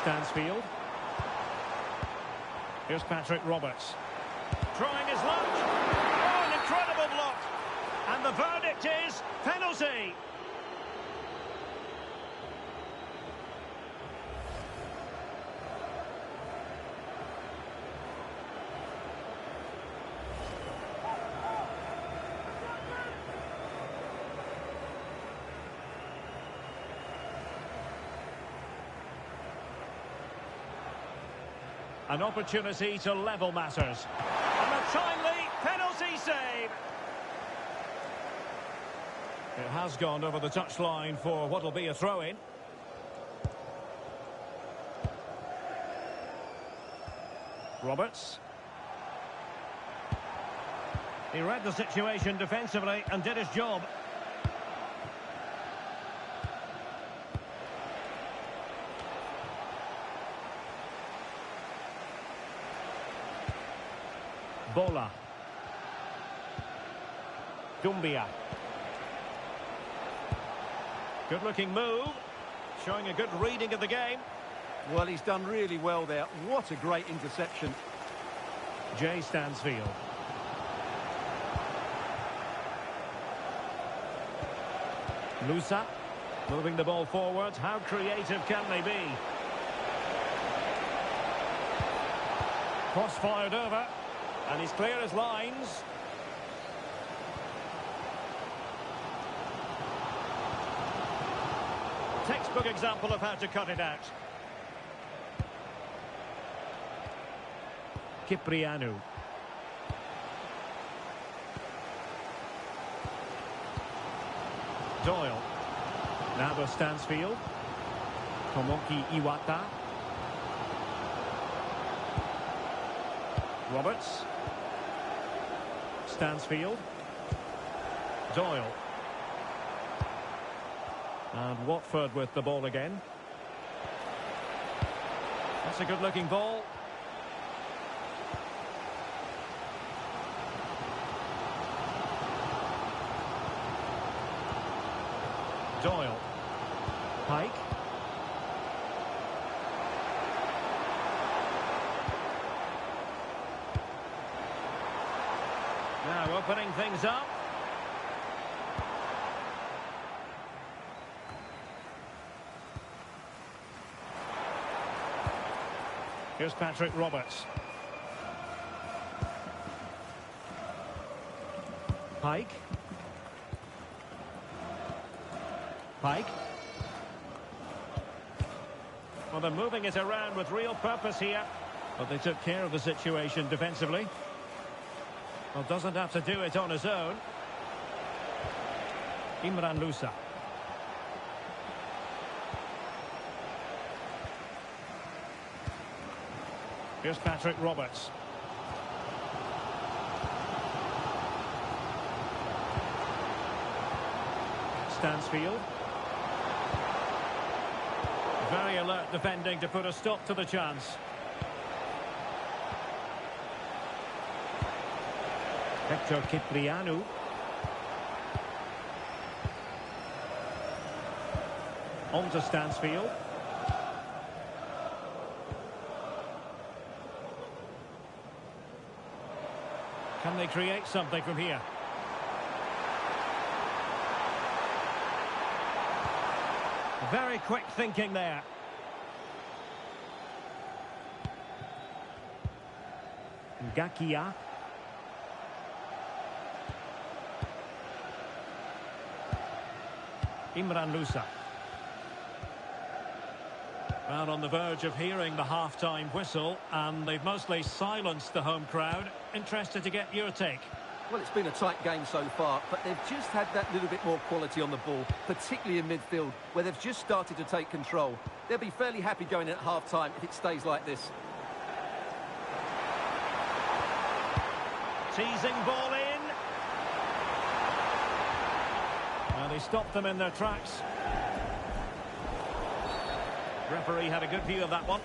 Stansfield. Here's Patrick Roberts. Trying his luck. Oh, an incredible block. And the verdict is penalty. An opportunity to level matters. And a timely penalty save. It has gone over the touchline for what will be a throw-in. Roberts. He read the situation defensively and did his job. Bola. Dumbia. Good looking move. Showing a good reading of the game. Well, he's done really well there. What a great interception. Jay Stansfield. Musa. Moving the ball forward. How creative can they be? Cross fired over. And he's clear as lines. Textbook example of how to cut it out. Cipriano. Doyle. Now the Stansfield. Tomoki Iwata. Roberts. Stansfield. Doyle. And Watford with the ball again. That's a good looking ball. Doyle. Pike. Now opening things up. Here's Patrick Roberts. Pike. Pike. Well, they're moving it around with real purpose here. But they took care of the situation defensively. Well, doesn't have to do it on his own. Imran Lusa. Here's Patrick Roberts. Stansfield. Very alert defending to put a stop to the chance. Hector Cipriano. On to Stansfield. Can they create something from here? Very quick thinking there. Ngakia. Imran Louza. Well, on the verge of hearing the half-time whistle, and they've mostly silenced the home crowd. Interested to get your take. Well, it's been a tight game so far, but they've just had that little bit more quality on the ball, particularly in midfield, where they've just started to take control. They'll be fairly happy going in at half-time if it stays like this. Teasing ball in. Well, they stopped them in their tracks. Referee had a good view of that one.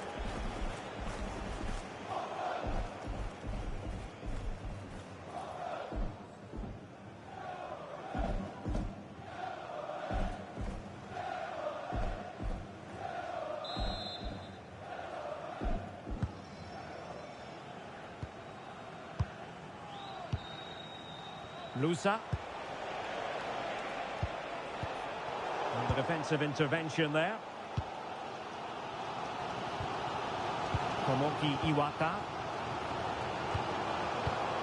Louza. And the defensive intervention there. Tomoki Iwata.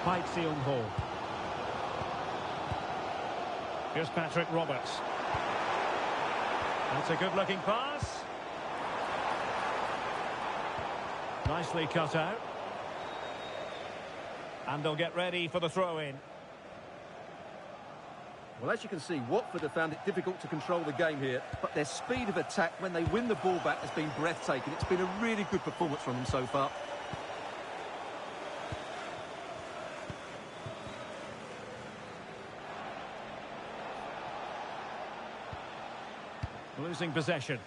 Park Seung-ho. Here's Patrick Roberts. That's a good-looking pass. Nicely cut out. And they'll get ready for the throw-in. Well, as you can see, Watford have found it difficult to control the game here, but their speed of attack when they win the ball back has been breathtaking. It's been a really good performance from them so far. Losing possession.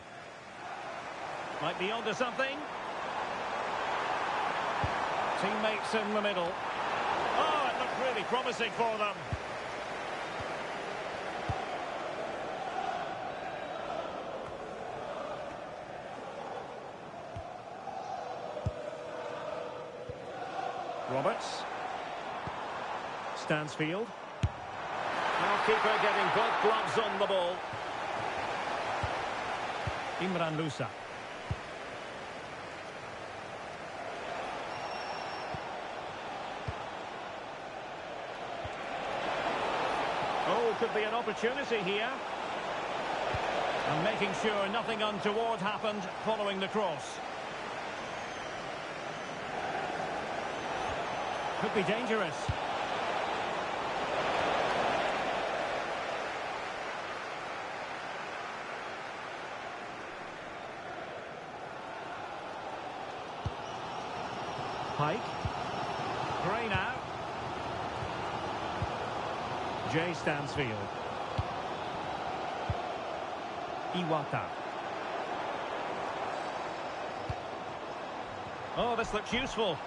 Might be onto something. Teammates in the middle. Oh, it looked really promising for them. Roberts. Stansfield. Now keeper getting both gloves on the ball. Imran Louza. Oh, could be an opportunity here. And making sure nothing untoward happened following the cross. Could be dangerous. Pike. Gray now. Jay Stansfield. Iwata. Oh, this looks useful.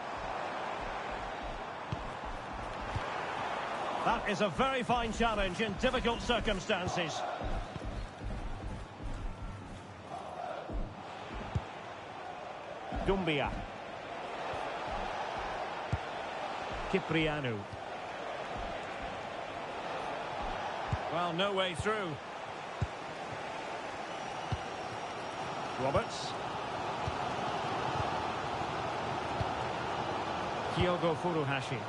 That is a very fine challenge in difficult circumstances. Dumbia. Cipriano. Well, no way through. Roberts. Kyogo Furuhashi.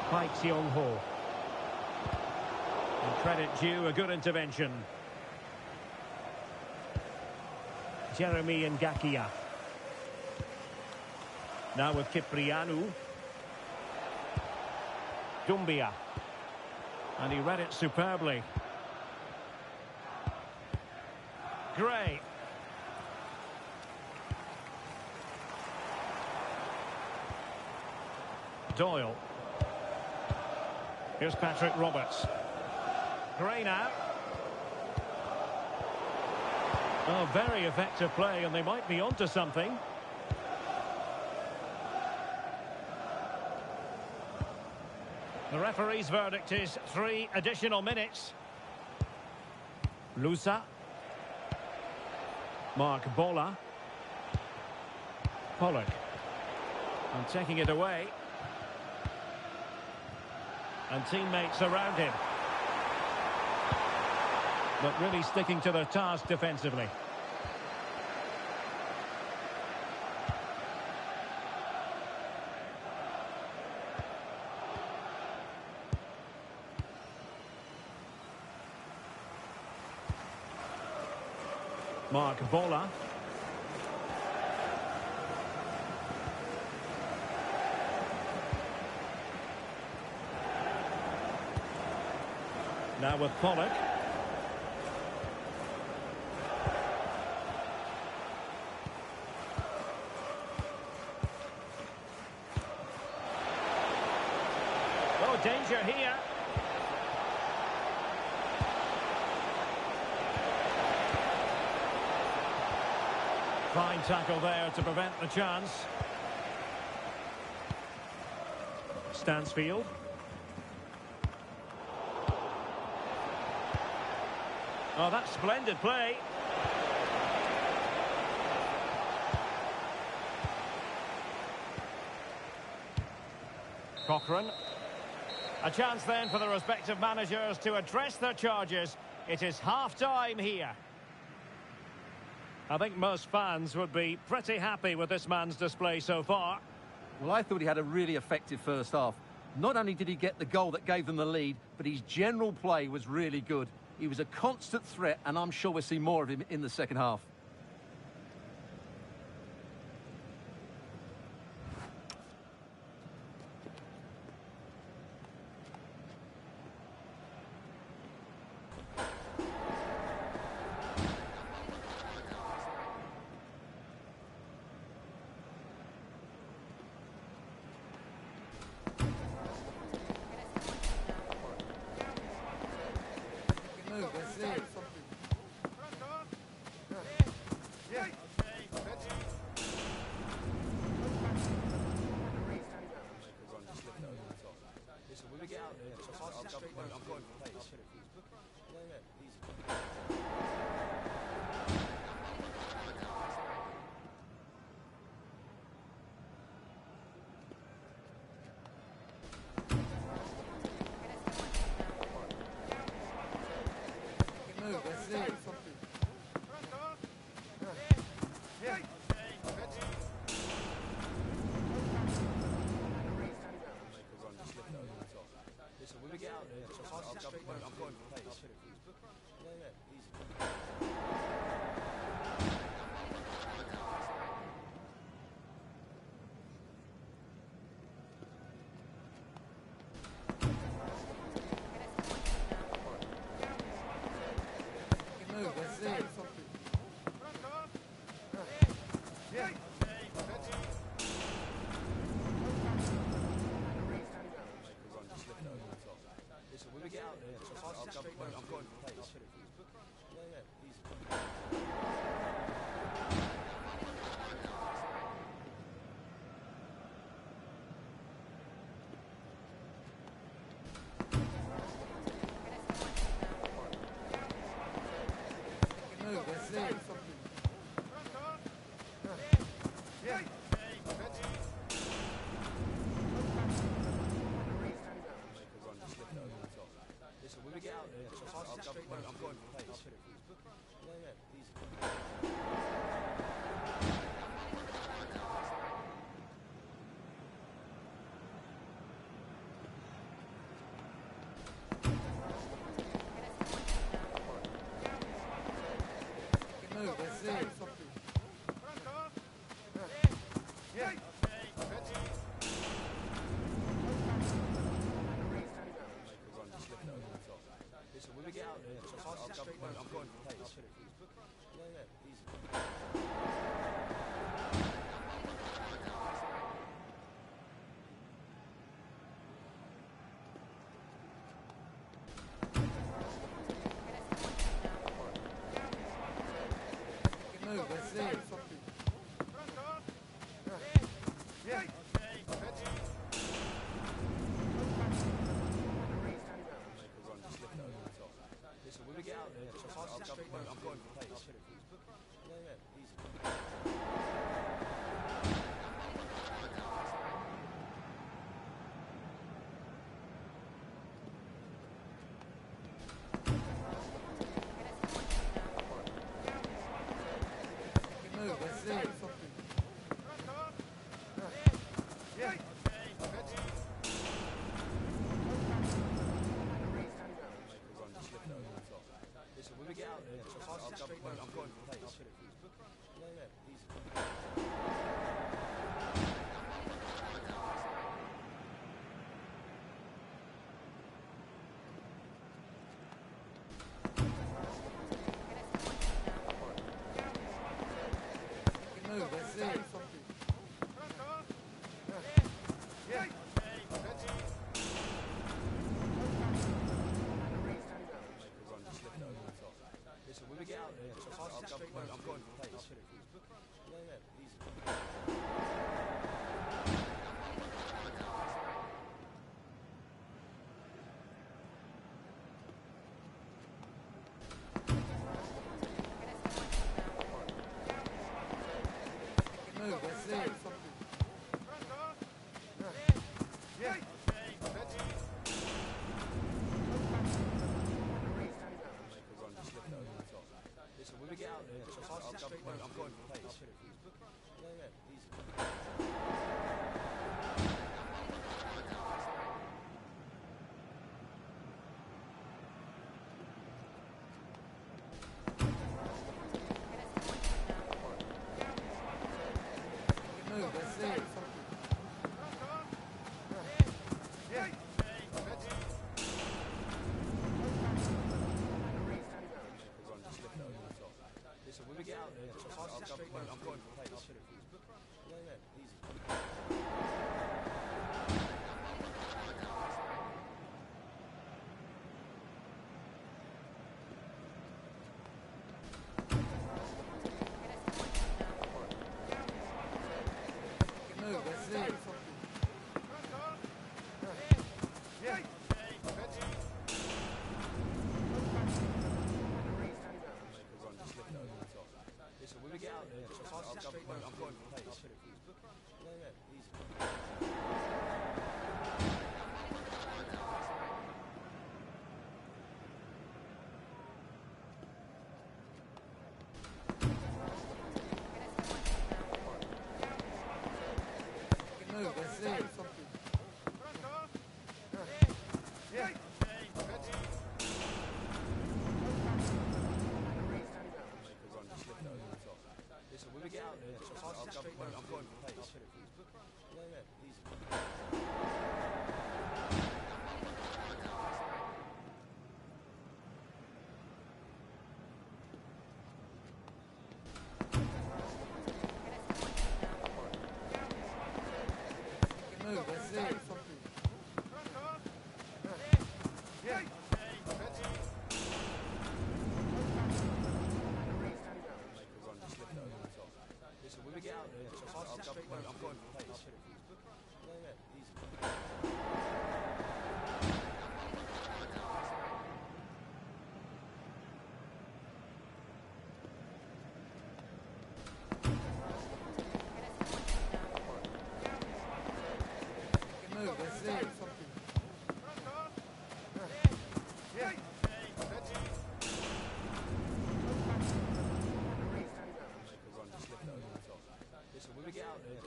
Park Seung-ho. And credit due, a good intervention. Jeremy Ngakia. Now with Cipriano. Dumbia. And he read it superbly. Gray. Doyle. Here's Patrick Roberts. Gray now. Oh, very effective play, and they might be onto something. The referee's verdict is 3 additional minutes. Louza. Mark Bola. Pollock. And taking it away. And teammates around him. But really sticking to their task defensively. Mark Bola. Now with Pollock. Oh, danger here. Fine tackle there to prevent the chance. Stansfield. Oh, that's splendid play. Cochrane. A chance then for the respective managers to address their charges. It is half-time here. I think most fans would be pretty happy with this man's display so far. Well, I thought he had a really effective first half. Not only did he get the goal that gave them the lead, but his general play was really good. He was a constant threat, and I'm sure we'll see more of him in the second half. I'm going for pace. Listen, when we get out there, I'm going to play this. Yeah, easy. Listen, when we get out there, I'm going to play this. Yeah, easy. Listen, when we get out there, I'm going to play this. Yeah, easy. Listen, when we get out there, I'm going to play this. Yeah, easy. Listen, when we get out there,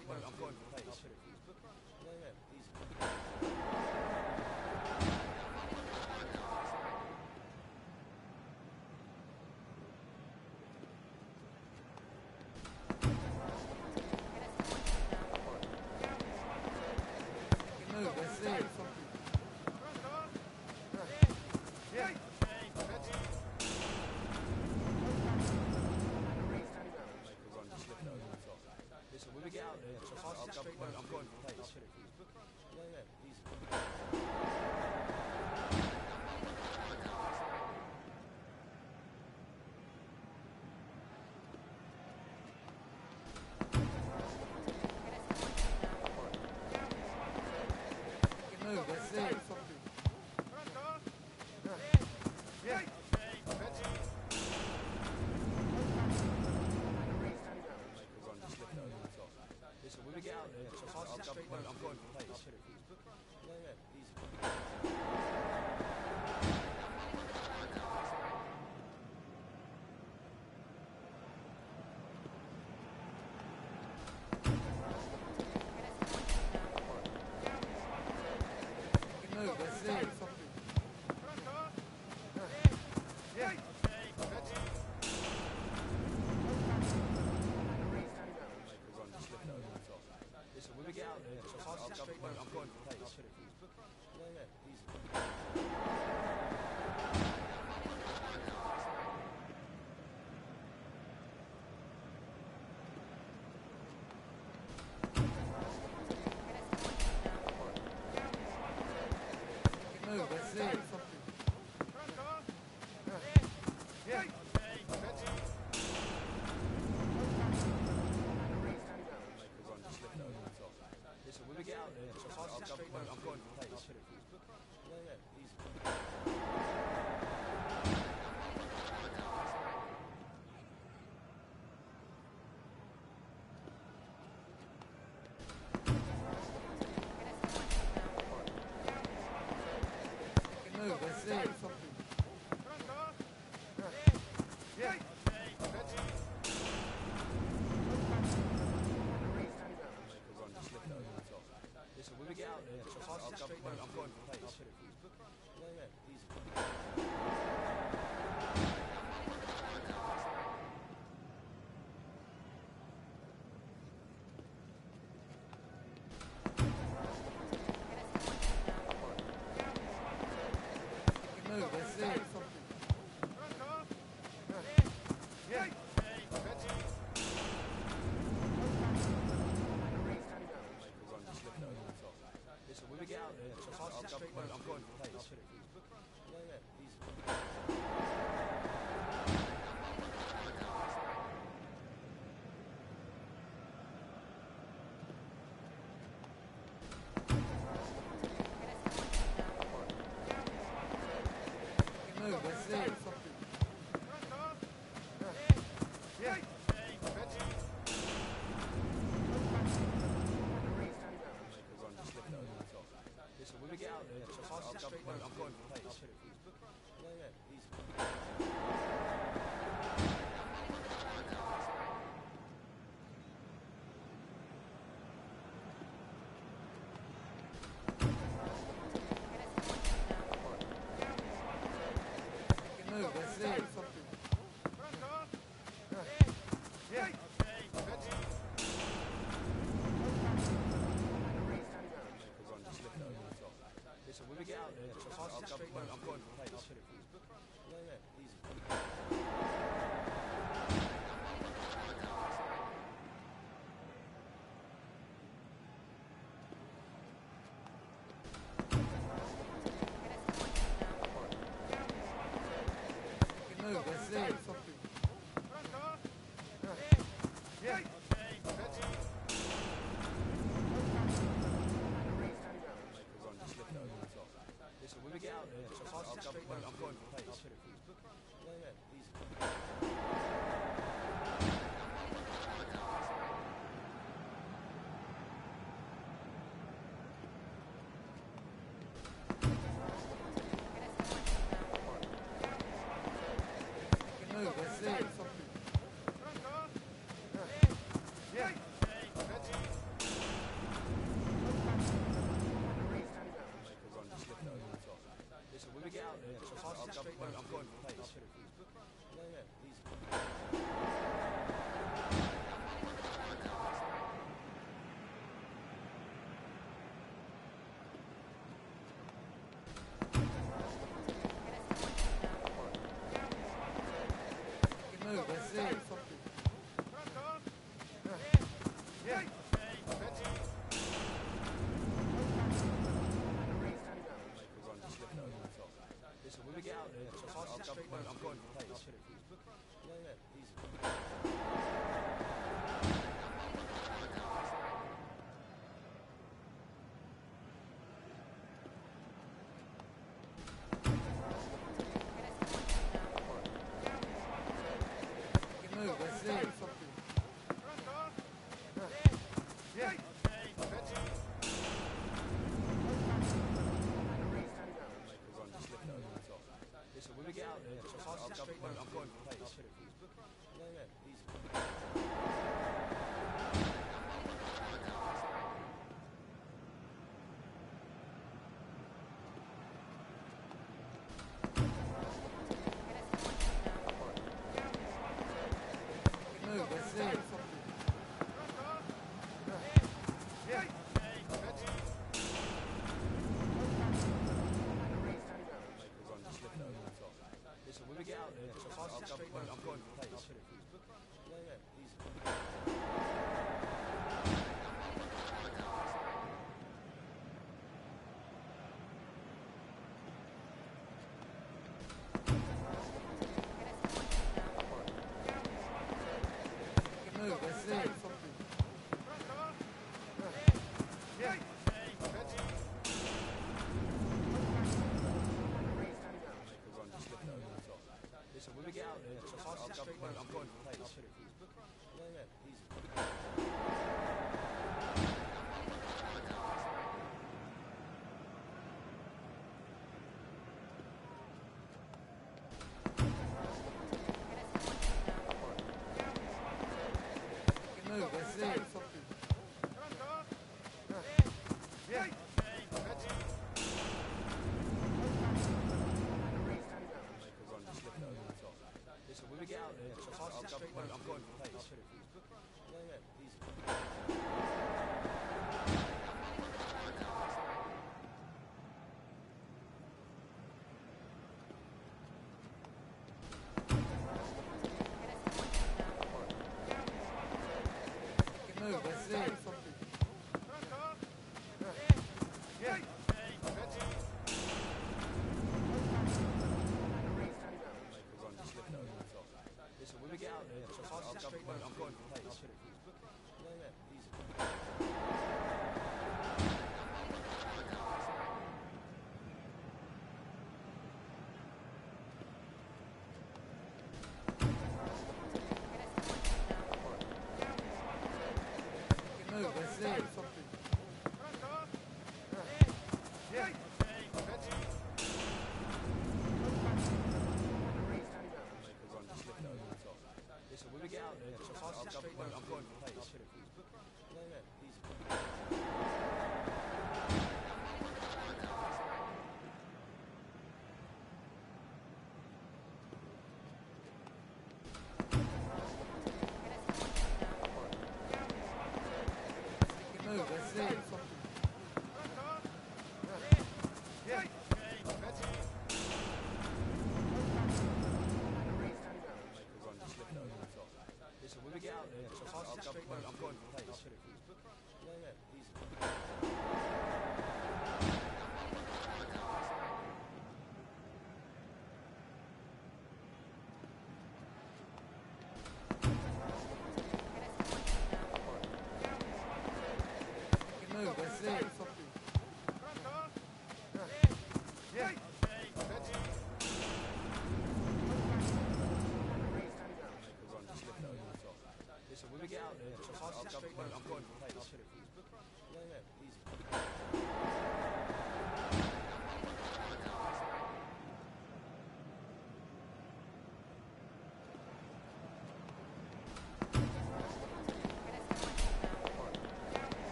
I'm going to play this. Yeah, easy. Listen, when we get out there, I'm going to play this. Yeah, easy. Listen, when we get out there, I'm going to play this. Yeah, easy. Listen, when we get out there, I'm going to play this. Yeah, Listen, when we get out there, I'm going to play this. Yeah, Listen, when we get out there, I'm going to play this. Yeah, easy.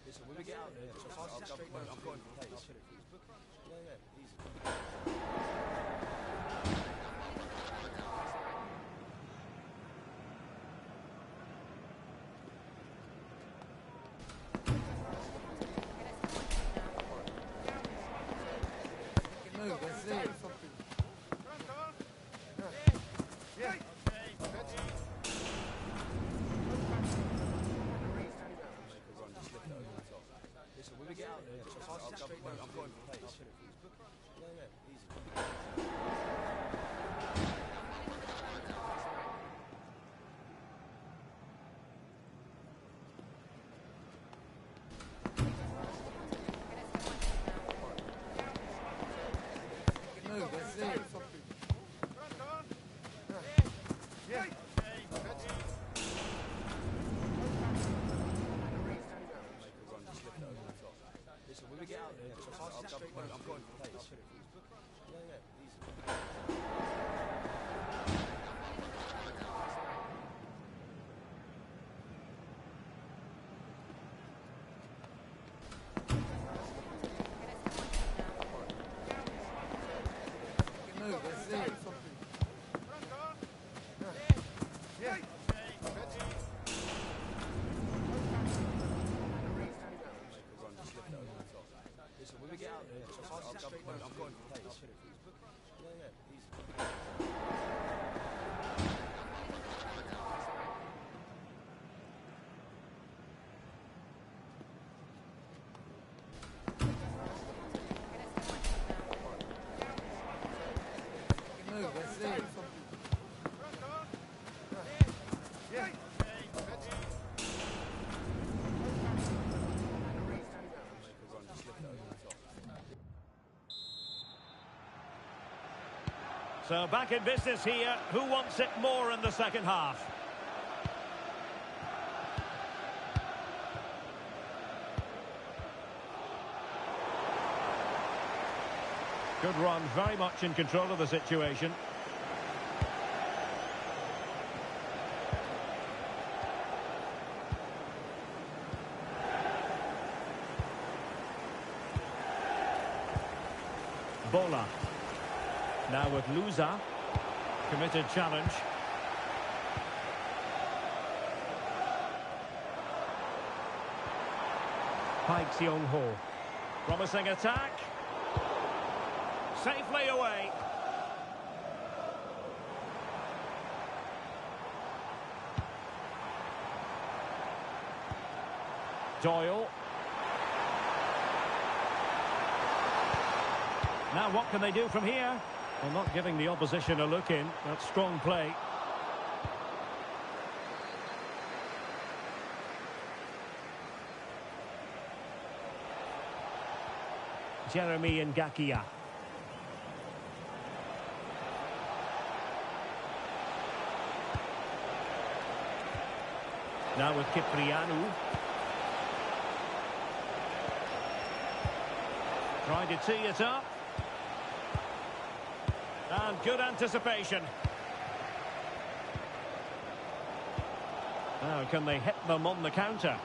Listen, when we get out there, I'm going for pace. Yeah, easy. Move, let's see it. Listen, when we get out there, I'm going for pace. Yeah, easy. Move, let's see it. Listen, when we get out there, I'm going for pace. Yeah, easy. Move, let's see it. Listen, when we get out there, I'm going for pace. Yeah, easy. Move, let's see it. So back in business here. Who wants it more in the second half? Good run, very much in control of the situation. Bola. Now with Luza. Committed challenge. Paik Seong-ho. Promising attack. Safely away. Doyle. Now what can they do from here? Well, not giving the opposition a look in. That's strong play. Jeremy Ngakia. Now with Cipriano. Trying to tee it up. And good anticipation. Now, can they hit them on the counter?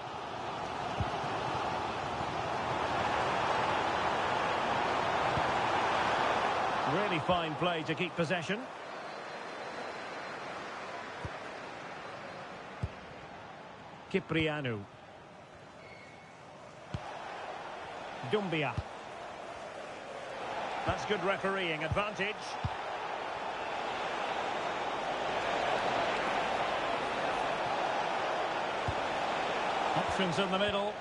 Really fine play to keep possession. Cipriano. Dumbia. That's good refereeing advantage. Options in the middle.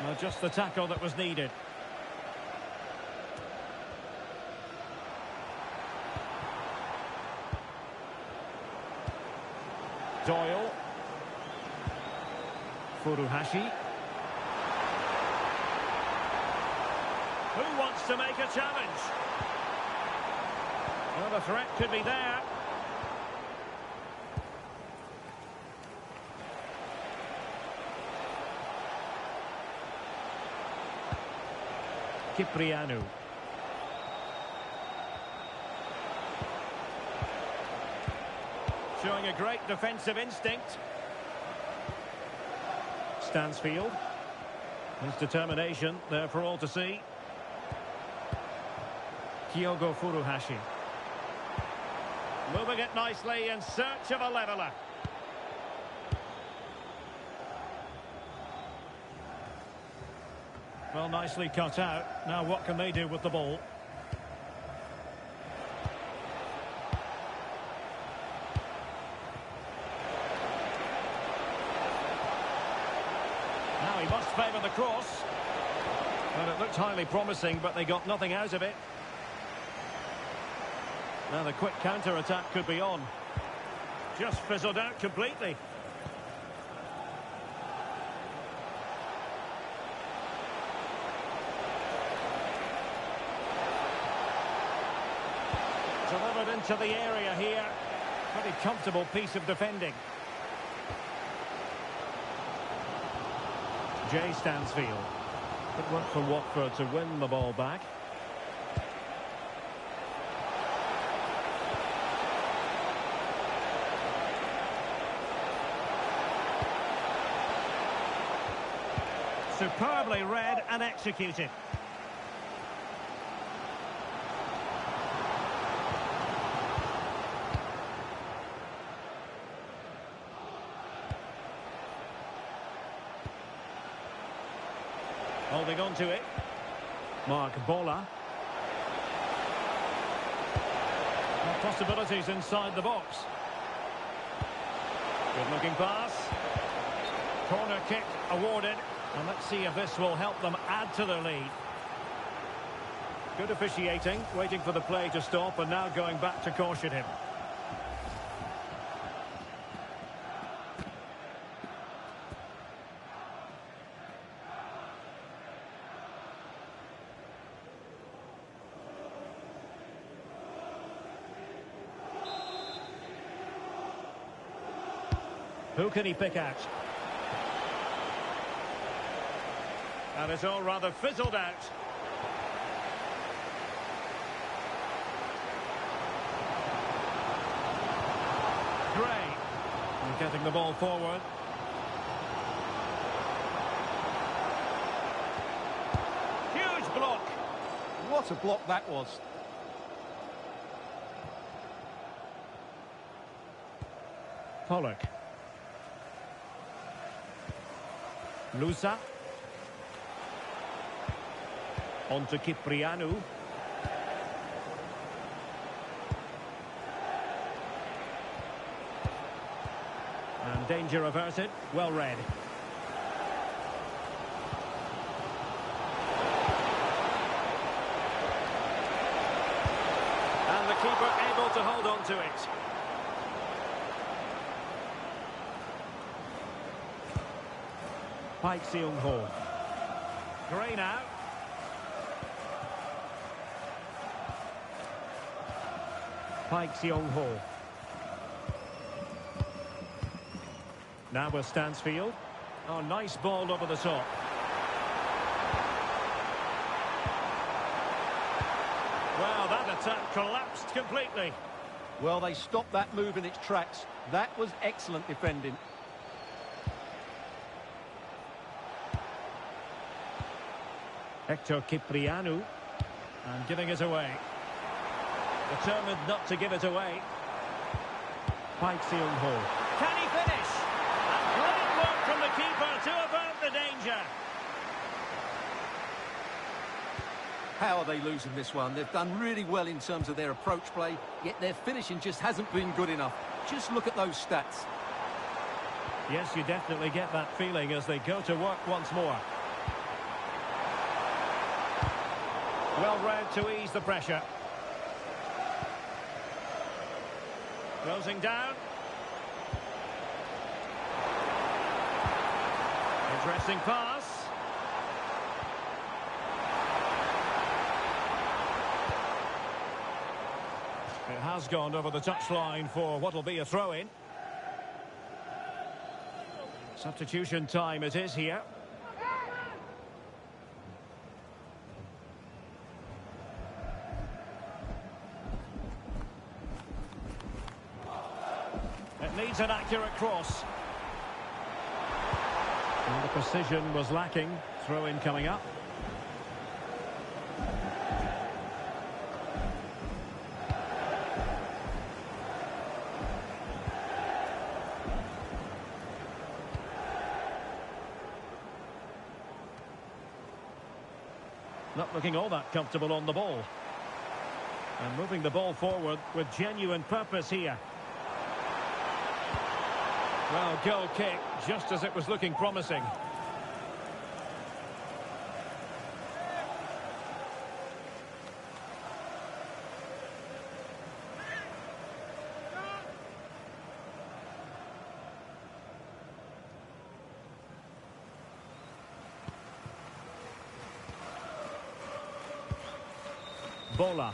Well, just the tackle that was needed. Doyle. Furuhashi. Who wants to make a challenge? Well, the threat could be there. Cipriano. Showing a great defensive instinct. Stansfield. His determination there for all to see. Kyogo Furuhashi. Moving it nicely in search of a leveller. Well, nicely cut out. Now what can they do with the ball? Now he must favour the cross. Well, it looked highly promising, but they got nothing out of it. Now the quick counter-attack could be on. Just fizzled out completely. Delivered into the area here. Pretty comfortable piece of defending. Jay Stansfield. Good work for Watford to win the ball back. Superbly read and executed. Holding on to it. Mark Bola. Possibilities inside the box. Good looking pass. Corner kick awarded. And let's see if this will help them add to their lead. Good officiating, waiting for the play to stop and now going back to caution him. Who can he pick out? And it's all rather fizzled out. Gray. And getting the ball forward. Huge block. What a block that was. Pollock. Lusa. On to Cipriano. And danger averted. Well read. And the keeper able to hold on to it. Park Seung-ho. Gray now. Park Seung-ho. Now with Stansfield. Oh, nice ball over the top. Well, that attack collapsed completely. Well, they stopped that move in its tracks. That was excellent defending. Hector Cipriano. And giving it away. Determined not to give it away. Park Seung-ho. Can he finish? And great work from the keeper to avert the danger. How are they losing this one? They've done really well in terms of their approach play, yet their finishing just hasn't been good enough. Just look at those stats. Yes, you definitely get that feeling as they go to work once more. Well read to ease the pressure. Closing down. Interesting pass. It has gone over the touchline for what will be a throw-in. Substitution time it is here. needs an accurate cross. And the precision was lacking. Throw-in coming up. Not looking all that comfortable on the ball. And moving the ball forward with genuine purpose here. Well, goal kick, just as it was looking promising. Bola.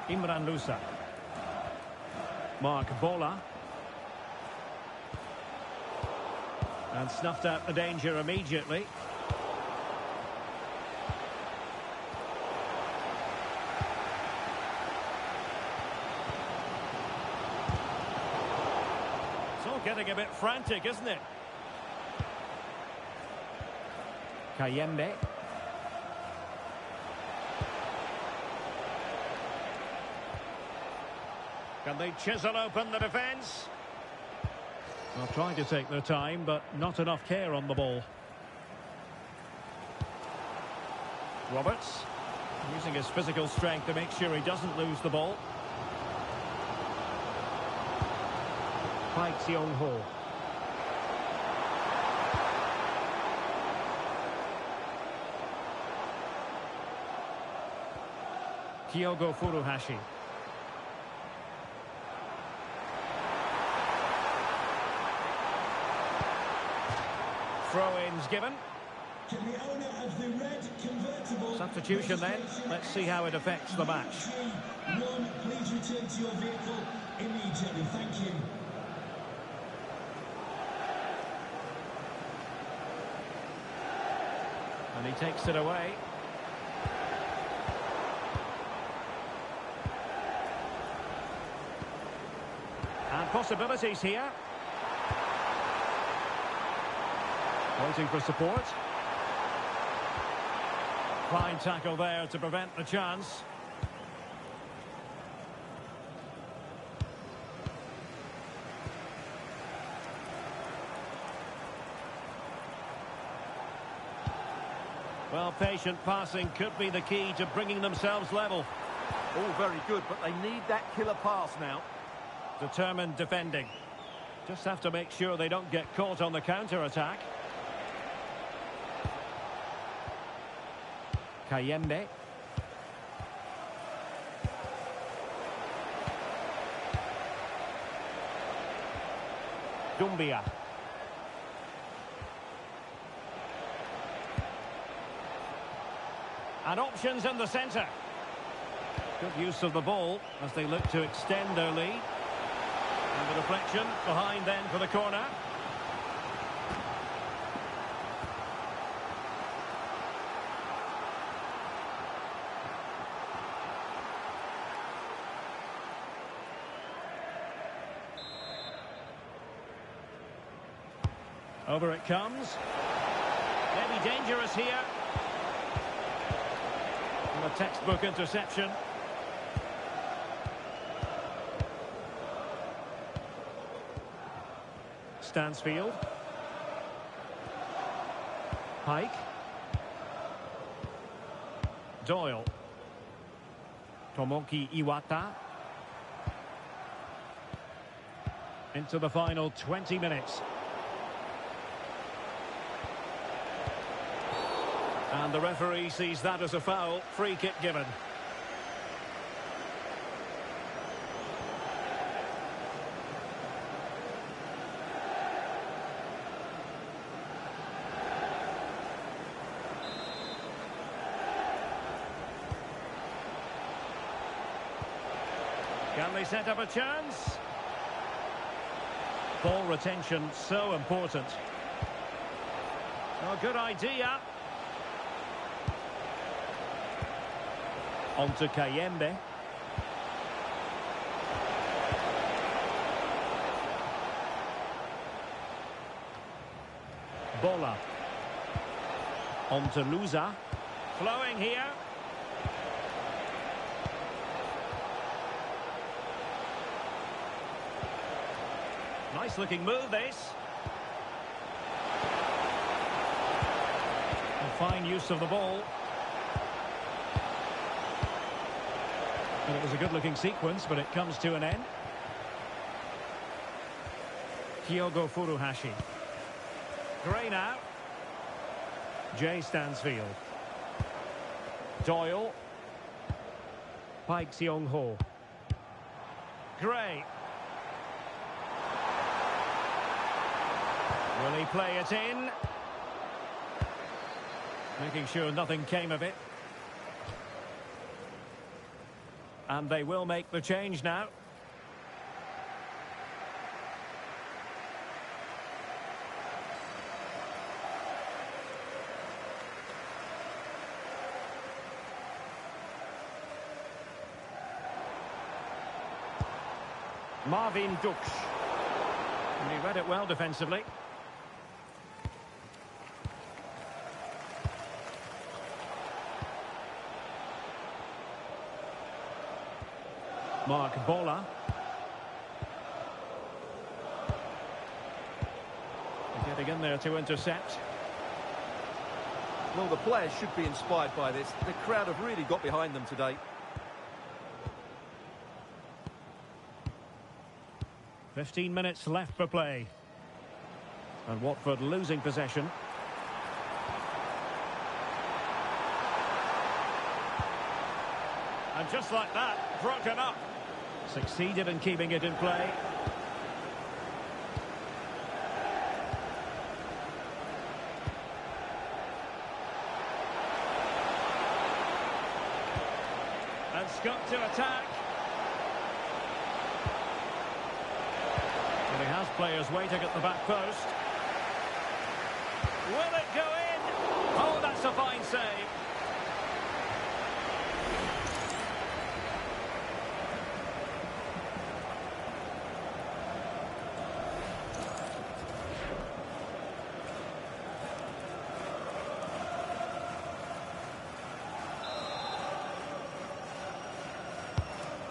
Imran Lusa. Mark Bola. And snuffed out the danger immediately. It's all getting a bit frantic, isn't it? Kayembe. Can they chisel open the defence? Well, trying to take their time, but not enough care on the ball. Roberts, using his physical strength to make sure he doesn't lose the ball. Pai Xiong-ho. Kyogo Furuhashi. Throw-ins given. Can the owner of the red convertible... Substitution then. Let's see how it affects the match. One, please return to your vehicle immediately. Thank you. And he takes it away. And possibilities here. Waiting for support. Fine tackle there to prevent the chance. Well, patient passing could be the key to bringing themselves level. All very good, but they need that killer pass now. Determined defending. Just have to make sure they don't get caught on the counter-attack. Kayembe. Dumbia. And options in the centre. Good use of the ball as they look to extend their lead. And the deflection behind then for the corner. Over it comes. Maybe dangerous here. And a textbook interception. Stansfield. Pike. Doyle. Tomoki Iwata. Into the final 20 minutes. And the referee sees that as a foul. Free kick given. Can they set up a chance? Ball retention so important. Oh, good idea. On to Kayembe. Bola. On to Luza. Flowing here. Nice looking move, this. And fine use of the ball. And it was a good looking sequence, but it comes to an end. Kyogo Furuhashi. Gray now. Jay Stansfield. Doyle. Paik Seong-ho. Gray. Will he play it in? Making sure nothing came of it. And they will make the change now. Marvin Dux. And he read it well defensively. Mark Bola. Getting in there to intercept. Well, the players should be inspired by this. The crowd have really got behind them today. 15 minutes left for play. And Watford losing possession. And just like that, broken up. Succeeded in keeping it in play. And Scott to attack. And he has players waiting at the back post. Will it go in? Oh, that's a fine save.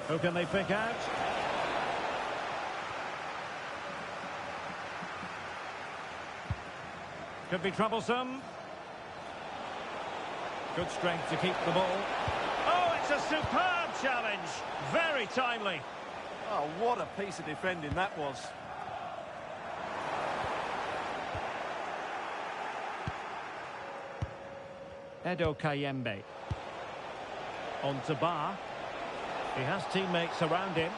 Who can they pick out? Could be troublesome. Good strength to keep the ball. Oh, it's a superb challenge. Very timely. Oh, what a piece of defending that was. Edo Kayembe. On to Bar. He has teammates around him.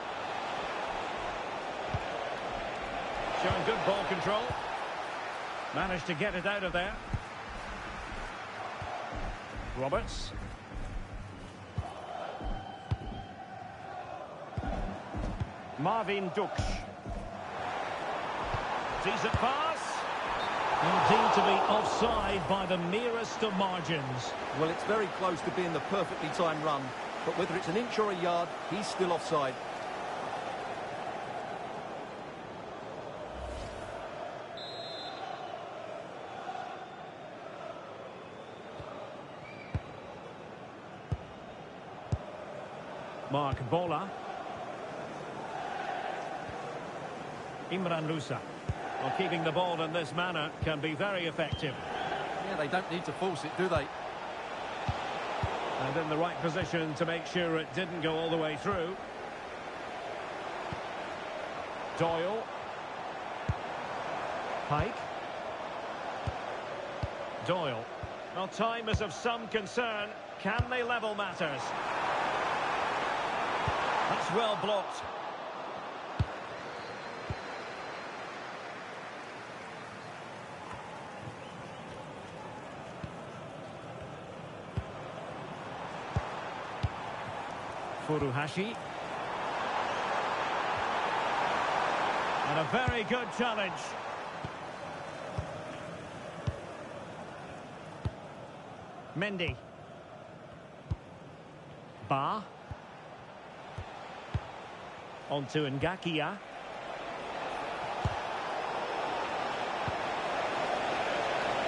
Showing good ball control. Managed to get it out of there. Roberts. Marvin Dux. Decent pass. And deemed to be offside by the merest of margins. Well, it's very close to being the perfectly timed run. But whether it's an inch or a yard, he's still offside. Mark Bola. Imran Lusa. Well, keeping the ball in this manner can be very effective. Yeah, they don't need to force it, do they? And in the right position to make sure it didn't go all the way through. Doyle. Pike. Doyle. Well, time is of some concern. Can they level matters? That's well blocked. Furuhashi. And a very good challenge. Mendy. Ba. On to Ngakia.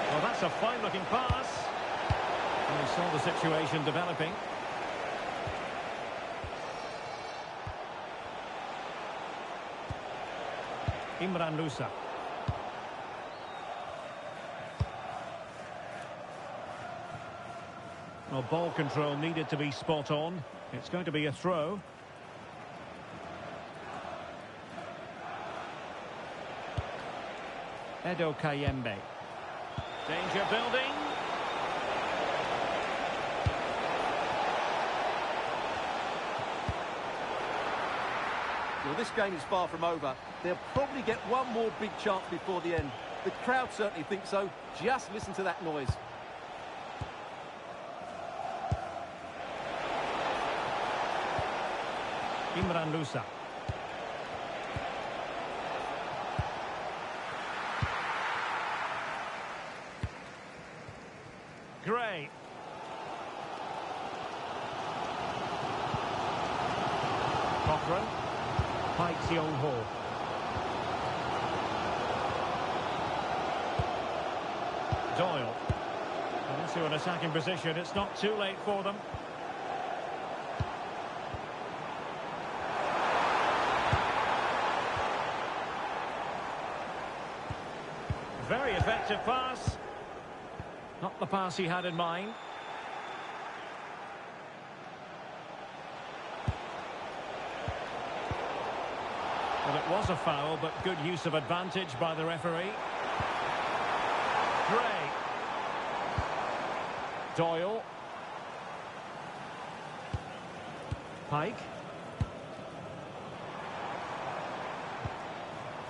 Well, that's a fine-looking pass. And we saw the situation developing. Imran Lusa. Well, ball control needed to be spot on. It's going to be a throw. Edo Kayembe. Danger building. Well, this game is far from over. They'll probably get one more big chance before the end. The crowd certainly think so. Just listen to that noise. Imran Lusa. Gray. Cochrane. Pikes Young-ho. Doyle. Into an attacking position. It's not too late for them. Very effective pass. Not the pass he had in mind. Well, it was a foul, but good use of advantage by the referee. Gray. Doyle. Pike.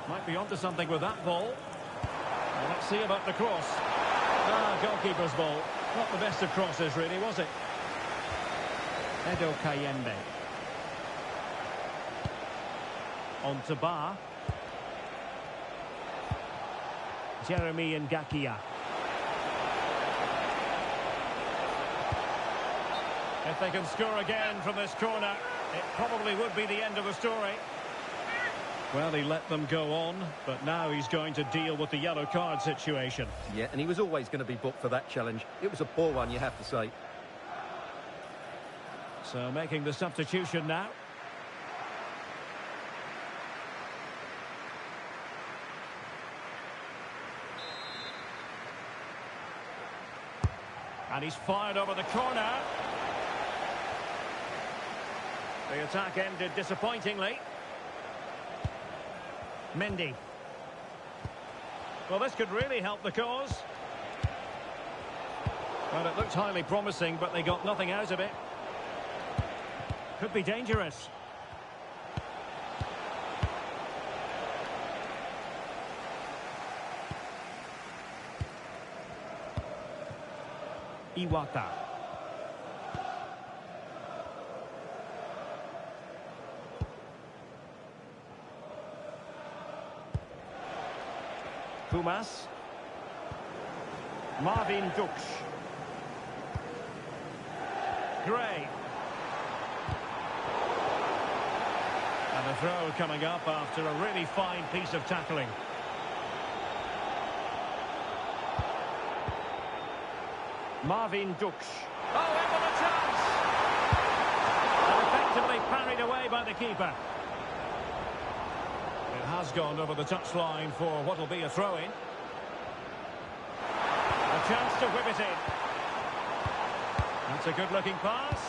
Might be onto something with that ball. Well, let's see about the cross. Goalkeeper's ball. Not the best of crosses, really, was it? Edo Kayembe. On to Ba. Jeremy Ngakia. If they can score again from this corner, it probably would be the end of the story. Well, he let them go on, but now he's going to deal with the yellow card situation. Yeah, and he was always going to be booked for that challenge. It was a poor one, you have to say. So making the substitution now. And he's fired over the corner. The attack ended disappointingly. Mendy. Well, this could really help the cause. Well, it looked highly promising, but they got nothing out of it. Could be dangerous. Iwata. Pumas. Marvin Dux. Gray. And a throw coming up after a really fine piece of tackling. Marvin Dux. Oh, in with a chance! And effectively parried away by the keeper. It has gone over the touchline for what will be a throw-in. A chance to whip it in. That's a good-looking pass.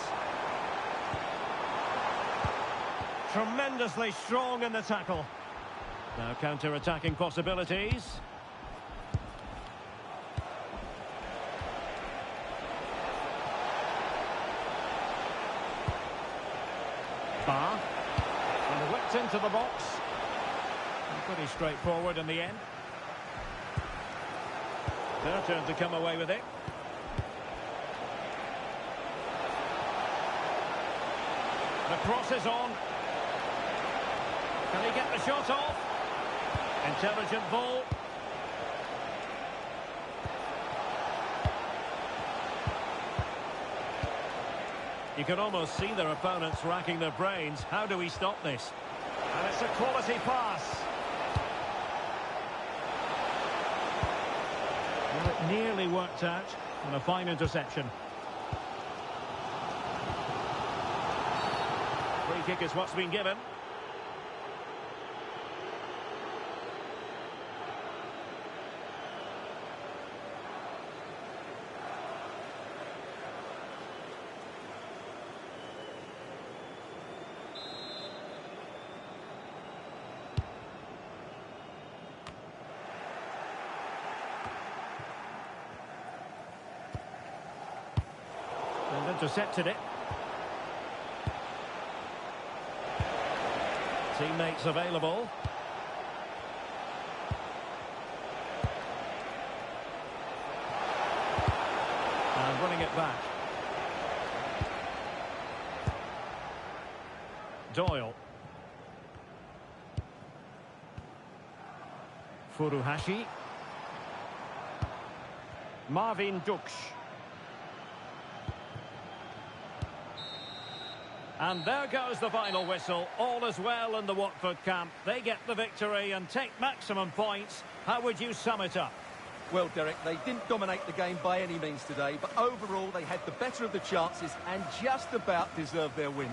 Tremendously strong in the tackle. Now counter-attacking possibilities. Ba. And whipped into the box. Pretty straightforward in the end. Their turn to come away with it. The cross is on. Can he get the shot off? Intelligent ball. You can almost see their opponents racking their brains. How do we stop this? And it's a quality pass. Well, it nearly worked out, and a fine interception. Free kick is what's been given. And intercepted it. Teammates available. And running it back. Doyle. Furuhashi. Marvin Duksh. And there goes the final whistle. All is well in the Watford camp. They get the victory and take maximum points. How would you sum it up? Well, Derek, they didn't dominate the game by any means today, but overall they had the better of the chances and just about deserved their win.